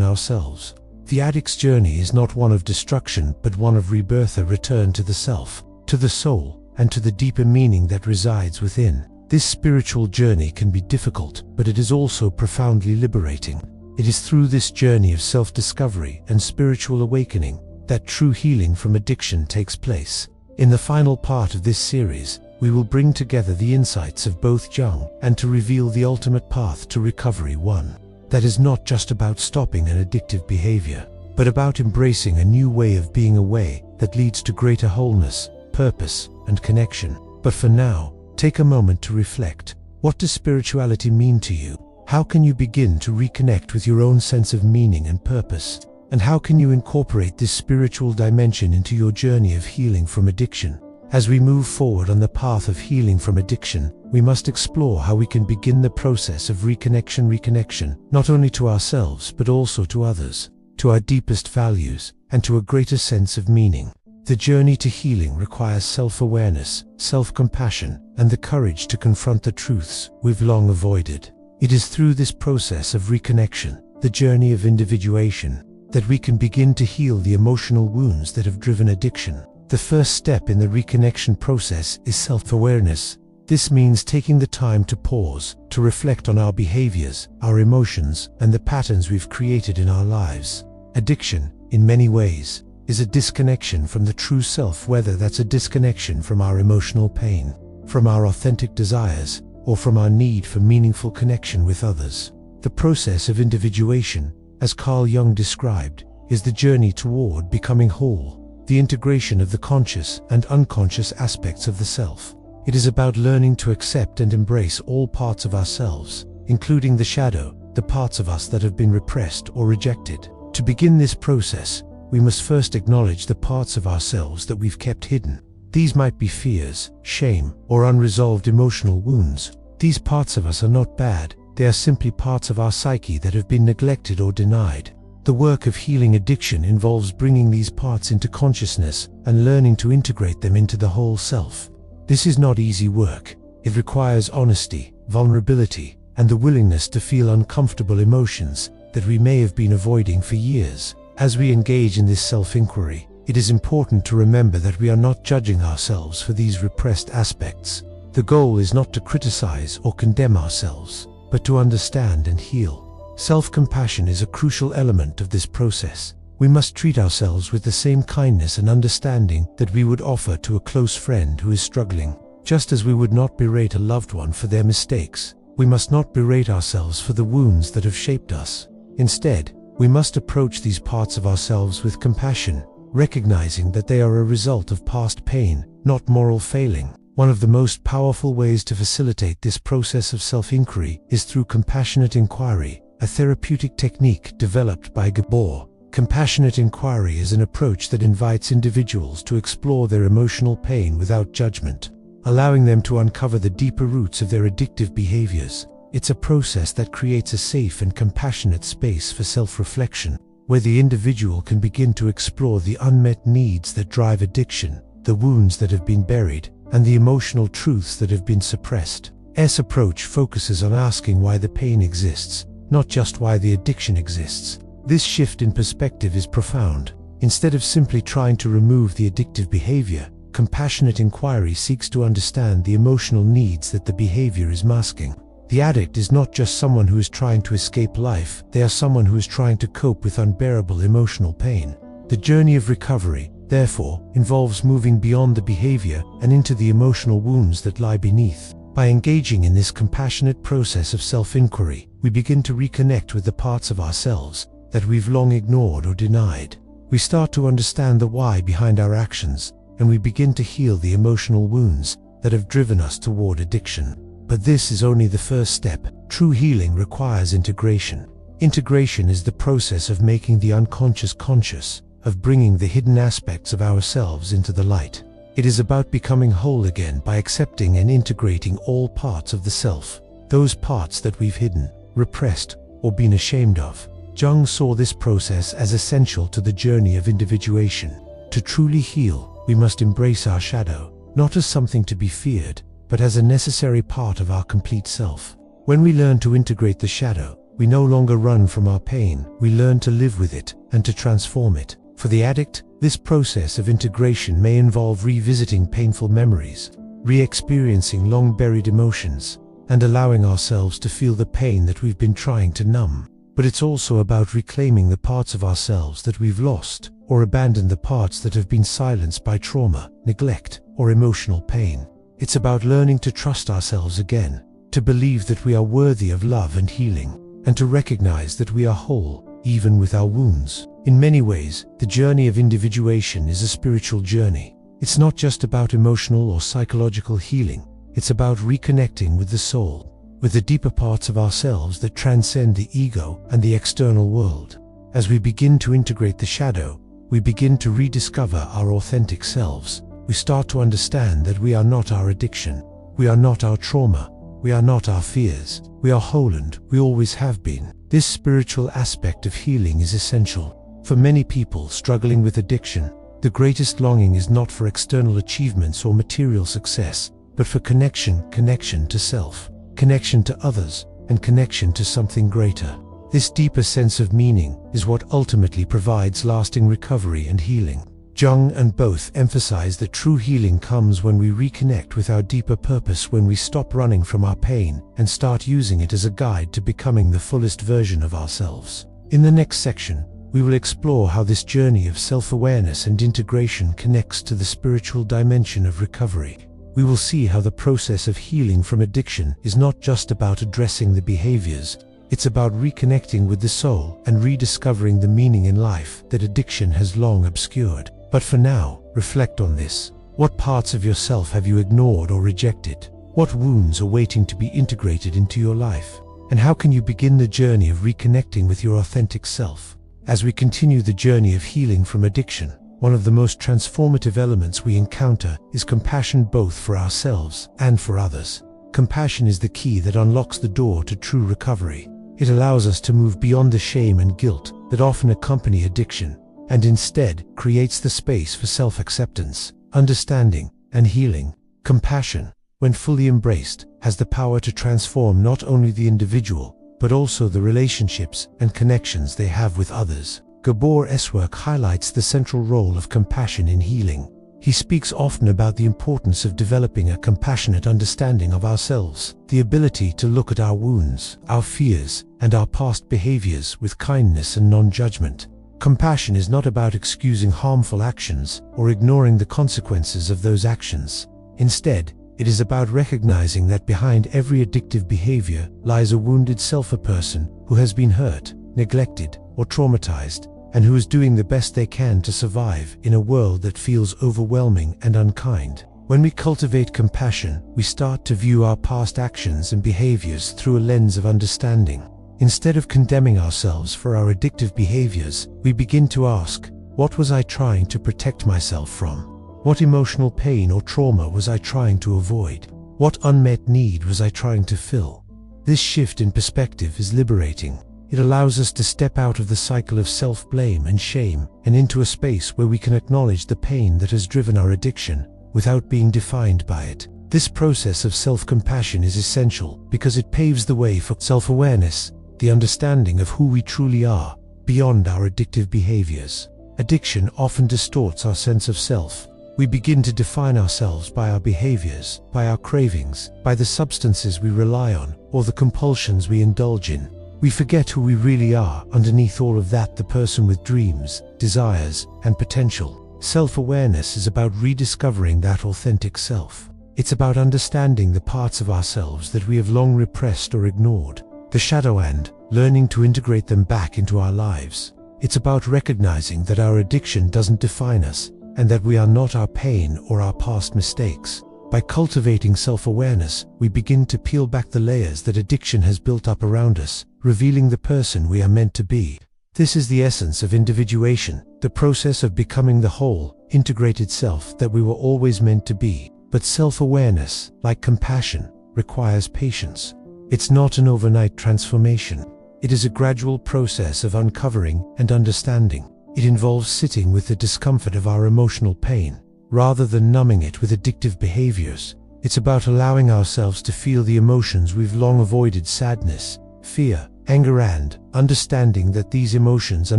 ourselves. The addict's journey is not one of destruction, but one of rebirth, a return to the self, to the soul, and to the deeper meaning that resides within. This spiritual journey can be difficult, but it is also profoundly liberating. It is through this journey of self-discovery and spiritual awakening that true healing from addiction takes place. In the final part of this series, we will bring together the insights of both Jung and to reveal the ultimate path to recovery, one that is not just about stopping an addictive behavior, but about embracing a new way of being, a way that leads to greater wholeness, purpose, and connection. But for now, take a moment to reflect. What does spirituality mean to you? How can you begin to reconnect with your own sense of meaning and purpose? And how can you incorporate this spiritual dimension into your journey of healing from addiction? As we move forward on the path of healing from addiction, we must explore how we can begin the process of reconnection, not only to ourselves but also to others, to our deepest values, and to a greater sense of meaning. The journey to healing requires self-awareness, self-compassion, and the courage to confront the truths we've long avoided. It is through this process of reconnection, the journey of individuation, that we can begin to heal the emotional wounds that have driven addiction. The first step in the reconnection process is self-awareness. This means taking the time to pause, to reflect on our behaviors, our emotions, and the patterns we've created in our lives. Addiction, in many ways, is a disconnection from the true self, whether that's a disconnection from our emotional pain, from our authentic desires, or from our need for meaningful connection with others. The process of individuation, as Carl Jung described, is the journey toward becoming whole, the integration of the conscious and unconscious aspects of the self. It is about learning to accept and embrace all parts of ourselves, including the shadow, the parts of us that have been repressed or rejected. To begin this process, we must first acknowledge the parts of ourselves that we've kept hidden. These might be fears, shame, or unresolved emotional wounds. These parts of us are not bad, they are simply parts of our psyche that have been neglected or denied. The work of healing addiction involves bringing these parts into consciousness and learning to integrate them into the whole self. This is not easy work. It requires honesty, vulnerability, and the willingness to feel uncomfortable emotions that we may have been avoiding for years. As we engage in this self-inquiry, it is important to remember that we are not judging ourselves for these repressed aspects. The goal is not to criticize or condemn ourselves, but to understand and heal. Self-compassion is a crucial element of this process. We must treat ourselves with the same kindness and understanding that we would offer to a close friend who is struggling. Just as we would not berate a loved one for their mistakes, we must not berate ourselves for the wounds that have shaped us. Instead, we must approach these parts of ourselves with compassion, recognizing that they are a result of past pain, not moral failing. One of the most powerful ways to facilitate this process of self-inquiry is through compassionate inquiry, a therapeutic technique developed by Gabor. Compassionate inquiry is an approach that invites individuals to explore their emotional pain without judgment, allowing them to uncover the deeper roots of their addictive behaviors. It's a process that creates a safe and compassionate space for self-reflection, where the individual can begin to explore the unmet needs that drive addiction, the wounds that have been buried, and the emotional truths that have been suppressed. This approach focuses on asking why the pain exists, not just why the addiction exists. This shift in perspective is profound. Instead of simply trying to remove the addictive behavior, compassionate inquiry seeks to understand the emotional needs that the behavior is masking. The addict is not just someone who is trying to escape life, they are someone who is trying to cope with unbearable emotional pain. The journey of recovery, therefore, involves moving beyond the behavior and into the emotional wounds that lie beneath. By engaging in this compassionate process of self-inquiry, we begin to reconnect with the parts of ourselves that we've long ignored or denied. We start to understand the why behind our actions, and we begin to heal the emotional wounds that have driven us toward addiction. But this is only the first step. True healing requires integration. Integration is the process of making the unconscious conscious, of bringing the hidden aspects of ourselves into the light. It is about becoming whole again by accepting and integrating all parts of the self, those parts that we've hidden, repressed, or been ashamed of. Jung saw this process as essential to the journey of individuation. To truly heal, we must embrace our shadow, not as something to be feared, but as a necessary part of our complete self. When we learn to integrate the shadow, we no longer run from our pain, we learn to live with it and to transform it. For the addict, this process of integration may involve revisiting painful memories, re-experiencing long-buried emotions, and allowing ourselves to feel the pain that we've been trying to numb. But it's also about reclaiming the parts of ourselves that we've lost, or abandoned, the parts that have been silenced by trauma, neglect, or emotional pain. It's about learning to trust ourselves again, to believe that we are worthy of love and healing, and to recognize that we are whole, even with our wounds. In many ways, the journey of individuation is a spiritual journey. It's not just about emotional or psychological healing, it's about reconnecting with the soul, with the deeper parts of ourselves that transcend the ego and the external world. As we begin to integrate the shadow, we begin to rediscover our authentic selves. We start to understand that we are not our addiction, we are not our trauma, we are not our fears, we are whole and we always have been. This spiritual aspect of healing is essential. For many people struggling with addiction, the greatest longing is not for external achievements or material success, but for connection to self, connection to others, and connection to something greater. This deeper sense of meaning is what ultimately provides lasting recovery and healing. Jung and both emphasize that true healing comes when we reconnect with our deeper purpose, when we stop running from our pain and start using it as a guide to becoming the fullest version of ourselves. In the next section, we will explore how this journey of self-awareness and integration connects to the spiritual dimension of recovery. We will see how the process of healing from addiction is not just about addressing the behaviors, it's about reconnecting with the soul and rediscovering the meaning in life that addiction has long obscured. But for now, reflect on this. What parts of yourself have you ignored or rejected? What wounds are waiting to be integrated into your life? And how can you begin the journey of reconnecting with your authentic self? As we continue the journey of healing from addiction, one of the most transformative elements we encounter is compassion, both for ourselves and for others. Compassion is the key that unlocks the door to true recovery. It allows us to move beyond the shame and guilt that often accompany addiction, and instead creates the space for self-acceptance, understanding, and healing. Compassion, when fully embraced, has the power to transform not only the individual, but also the relationships and connections they have with others. Gabor's work highlights the central role of compassion in healing. He speaks often about the importance of developing a compassionate understanding of ourselves, the ability to look at our wounds, our fears, and our past behaviors with kindness and non-judgment. Compassion is not about excusing harmful actions or ignoring the consequences of those actions. Instead, it is about recognizing that behind every addictive behavior lies a wounded self, a person who has been hurt, neglected, or traumatized, and who is doing the best they can to survive in a world that feels overwhelming and unkind. When we cultivate compassion, we start to view our past actions and behaviors through a lens of understanding. Instead of condemning ourselves for our addictive behaviors, we begin to ask, what was I trying to protect myself from? What emotional pain or trauma was I trying to avoid? What unmet need was I trying to fill? This shift in perspective is liberating. It allows us to step out of the cycle of self-blame and shame and into a space where we can acknowledge the pain that has driven our addiction without being defined by it. This process of self-compassion is essential because it paves the way for self-awareness, the understanding of who we truly are beyond our addictive behaviors. Addiction often distorts our sense of self. We begin to define ourselves by our behaviors, by our cravings, by the substances we rely on, or the compulsions we indulge in. We forget who we really are underneath all of that, the person with dreams, desires, and potential. Self-awareness is about rediscovering that authentic self. It's about understanding the parts of ourselves that we have long repressed or ignored, the shadow, and learning to integrate them back into our lives. It's about recognizing that our addiction doesn't define us, and that we are not our pain or our past mistakes. By cultivating self-awareness, we begin to peel back the layers that addiction has built up around us, revealing the person we are meant to be. This is the essence of individuation, the process of becoming the whole, integrated self that we were always meant to be. But self-awareness, like compassion, requires patience. It's not an overnight transformation. It is a gradual process of uncovering and understanding. It involves sitting with the discomfort of our emotional pain, rather than numbing it with addictive behaviors. It's about allowing ourselves to feel the emotions we've long avoided: sadness, fear, anger, and understanding that these emotions are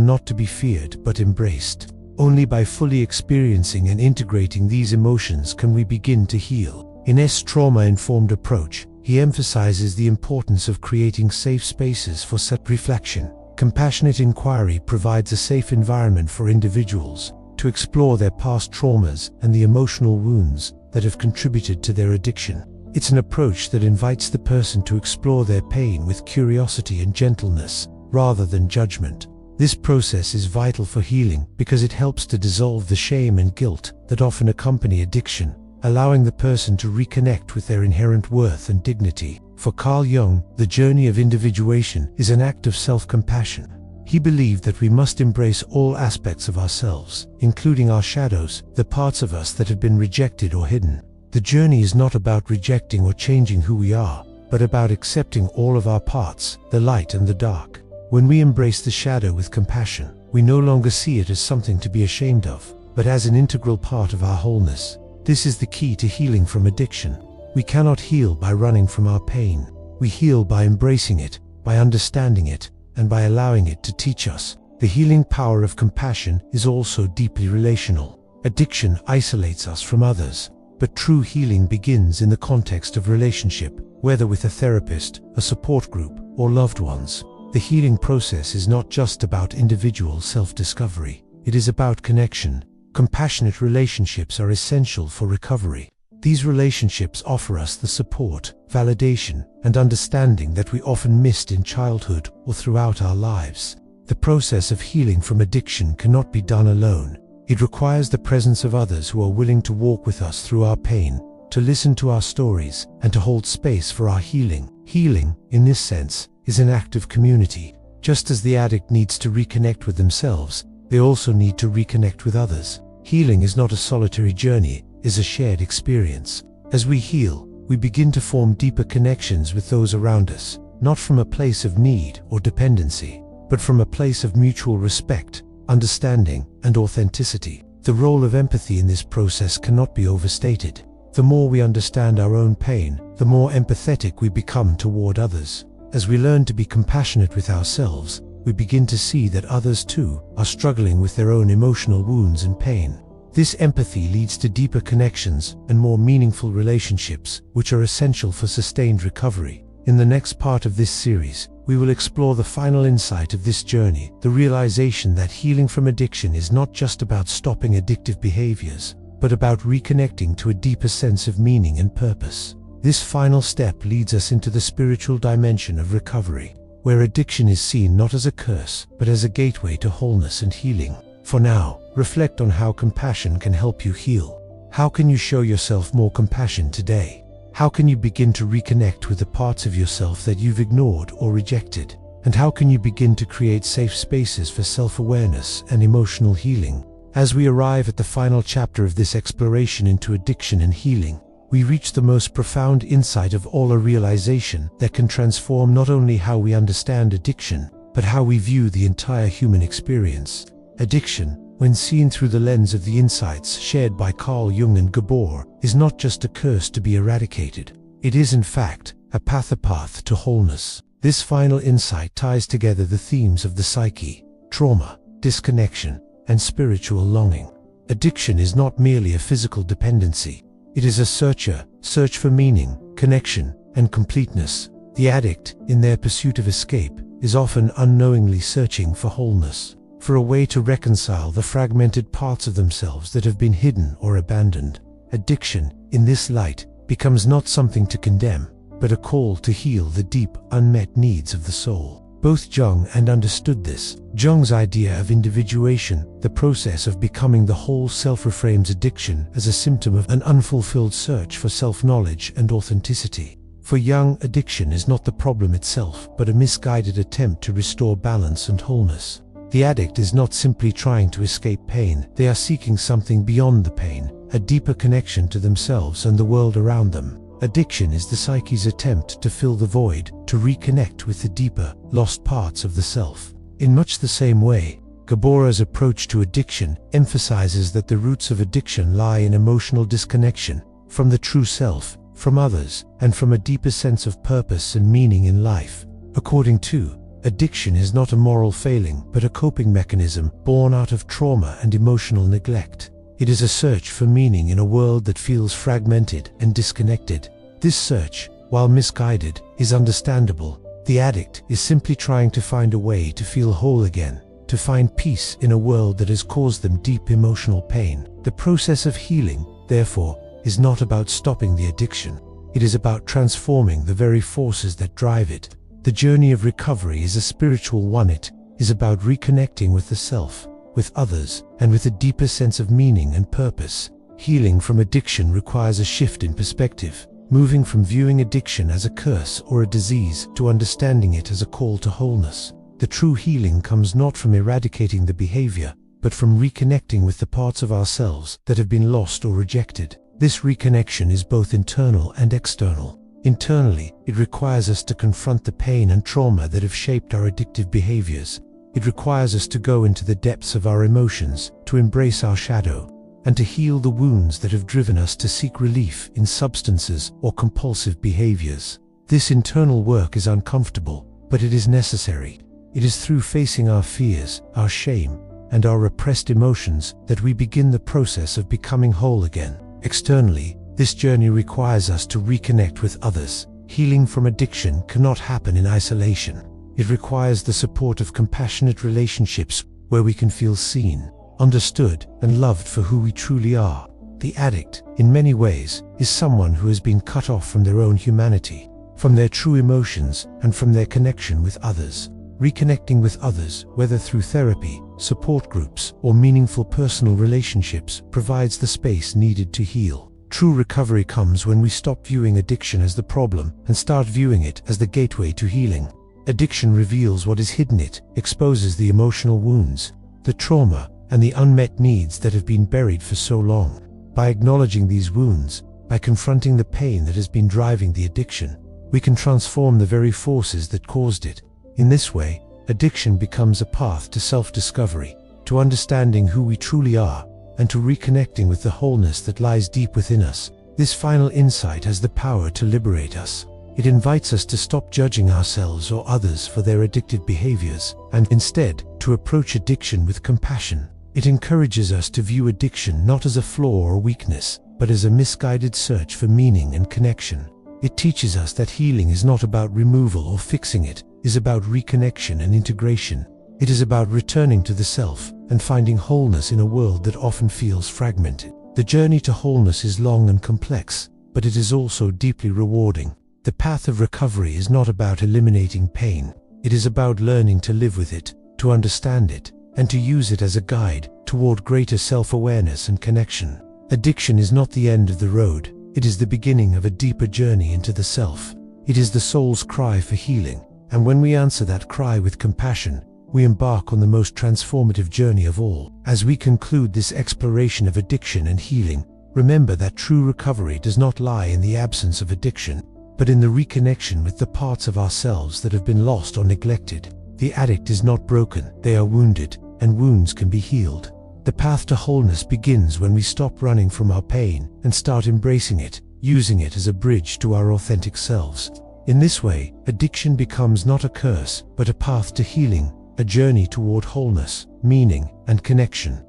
not to be feared but embraced. Only by fully experiencing and integrating these emotions can we begin to heal. In his trauma-informed approach, he emphasizes the importance of creating safe spaces for self-reflection. Compassionate inquiry provides a safe environment for individuals to explore their past traumas and the emotional wounds that have contributed to their addiction. It's an approach that invites the person to explore their pain with curiosity and gentleness, rather than judgment. This process is vital for healing because it helps to dissolve the shame and guilt that often accompany addiction, allowing the person to reconnect with their inherent worth and dignity. For Carl Jung, the journey of individuation is an act of self-compassion. He believed that we must embrace all aspects of ourselves, including our shadows, the parts of us that have been rejected or hidden. The journey is not about rejecting or changing who we are, but about accepting all of our parts, the light and the dark. When we embrace the shadow with compassion, we no longer see it as something to be ashamed of, but as an integral part of our wholeness. This is the key to healing from addiction. We cannot heal by running from our pain. We heal by embracing it, by understanding it, and by allowing it to teach us. The healing power of compassion is also deeply relational. Addiction isolates us from others, but true healing begins in the context of relationship, whether with a therapist, a support group, or loved ones. The healing process is not just about individual self-discovery. It is about connection. Compassionate relationships are essential for recovery. These relationships offer us the support, validation, and understanding that we often missed in childhood or throughout our lives. The process of healing from addiction cannot be done alone. It requires the presence of others who are willing to walk with us through our pain, to listen to our stories, and to hold space for our healing. Healing, in this sense, is an act of community. Just as the addict needs to reconnect with themselves, they also need to reconnect with others. Healing is not a solitary journey, it is a shared experience. As we heal, we begin to form deeper connections with those around us, not from a place of need or dependency, but from a place of mutual respect, understanding, and authenticity. The role of empathy in this process cannot be overstated. The more we understand our own pain, the more empathetic we become toward others. As we learn to be compassionate with ourselves, we begin to see that others too are struggling with their own emotional wounds and pain. This empathy leads to deeper connections and more meaningful relationships, which are essential for sustained recovery. In the next part of this series, we will explore the final insight of this journey, the realization that healing from addiction is not just about stopping addictive behaviors, but about reconnecting to a deeper sense of meaning and purpose. This final step leads us into the spiritual dimension of recovery, where addiction is seen not as a curse, but as a gateway to wholeness and healing. For now, reflect on how compassion can help you heal. How can you show yourself more compassion today? How can you begin to reconnect with the parts of yourself that you've ignored or rejected? And how can you begin to create safe spaces for self-awareness and emotional healing? As we arrive at the final chapter of this exploration into addiction and healing, we reach the most profound insight of all, a realization that can transform not only how we understand addiction, but how we view the entire human experience. Addiction, when seen through the lens of the insights shared by Carl Jung and Gabor, is not just a curse to be eradicated. It is in fact a path to wholeness. This final insight ties together the themes of the psyche, trauma, disconnection, and spiritual longing. Addiction is not merely a physical dependency. It is a search for meaning, connection, and completeness. The addict, in their pursuit of escape, is often unknowingly searching for wholeness, for a way to reconcile the fragmented parts of themselves that have been hidden or abandoned. Addiction, in this light, becomes not something to condemn, but a call to heal the deep, unmet needs of the soul. Both Jung and understood this. Jung's idea of individuation, the process of becoming the whole self, reframes addiction as a symptom of an unfulfilled search for self-knowledge and authenticity. For Jung, addiction is not the problem itself, but a misguided attempt to restore balance and wholeness. The addict is not simply trying to escape pain, they are seeking something beyond the pain, a deeper connection to themselves and the world around them. Addiction is the psyche's attempt to fill the void, to reconnect with the deeper, lost parts of the self. In much the same way, Gabor's approach to addiction emphasizes that the roots of addiction lie in emotional disconnection from the true self, from others, and from a deeper sense of purpose and meaning in life. According to addiction is not a moral failing, but a coping mechanism born out of trauma and emotional neglect. It is a search for meaning in a world that feels fragmented and disconnected. This search, while misguided, is understandable. The addict is simply trying to find a way to feel whole again, to find peace in a world that has caused them deep emotional pain. The process of healing, therefore, is not about stopping the addiction. It is about transforming the very forces that drive it. The journey of recovery is a spiritual one. It is about reconnecting with the self, with others, and with a deeper sense of meaning and purpose. Healing from addiction requires a shift in perspective, moving from viewing addiction as a curse or a disease to understanding it as a call to wholeness. The true healing comes not from eradicating the behavior, but from reconnecting with the parts of ourselves that have been lost or rejected. This reconnection is both internal and external. Internally, it requires us to confront the pain and trauma that have shaped our addictive behaviors. It requires us to go into the depths of our emotions, to embrace our shadow, and to heal the wounds that have driven us to seek relief in substances or compulsive behaviors. This internal work is uncomfortable, but it is necessary. It is through facing our fears, our shame, and our repressed emotions that we begin the process of becoming whole again. Externally, this journey requires us to reconnect with others. Healing from addiction cannot happen in isolation. It requires the support of compassionate relationships where we can feel seen, understood, and loved for who we truly are. The addict, in many ways, is someone who has been cut off from their own humanity, from their true emotions, and from their connection with others. Reconnecting with others, whether through therapy, support groups, or meaningful personal relationships, provides the space needed to heal. True recovery comes when we stop viewing addiction as the problem and start viewing it as the gateway to healing. Addiction reveals what is hidden. It exposes the emotional wounds, the trauma, and the unmet needs that have been buried for so long. By acknowledging these wounds, by confronting the pain that has been driving the addiction, we can transform the very forces that caused it. In this way, addiction becomes a path to self-discovery, to understanding who we truly are, and to reconnecting with the wholeness that lies deep within us. This final insight has the power to liberate us. It invites us to stop judging ourselves or others for their addictive behaviors, and instead, to approach addiction with compassion. It encourages us to view addiction not as a flaw or weakness, but as a misguided search for meaning and connection. It teaches us that healing is not about removal or fixing it, is about reconnection and integration. It is about returning to the self and finding wholeness in a world that often feels fragmented. The journey to wholeness is long and complex, but it is also deeply rewarding. The path of recovery is not about eliminating pain. It is about learning to live with it, to understand it, and to use it as a guide toward greater self-awareness and connection. Addiction is not the end of the road. It is the beginning of a deeper journey into the self. It is the soul's cry for healing, and when we answer that cry with compassion, we embark on the most transformative journey of all. As we conclude this exploration of addiction and healing, remember that true recovery does not lie in the absence of addiction, but in the reconnection with the parts of ourselves that have been lost or neglected. The addict is not broken, they are wounded, and wounds can be healed. The path to wholeness begins when we stop running from our pain and start embracing it, using it as a bridge to our authentic selves. In this way, addiction becomes not a curse, but a path to healing, a journey toward wholeness, meaning, and connection.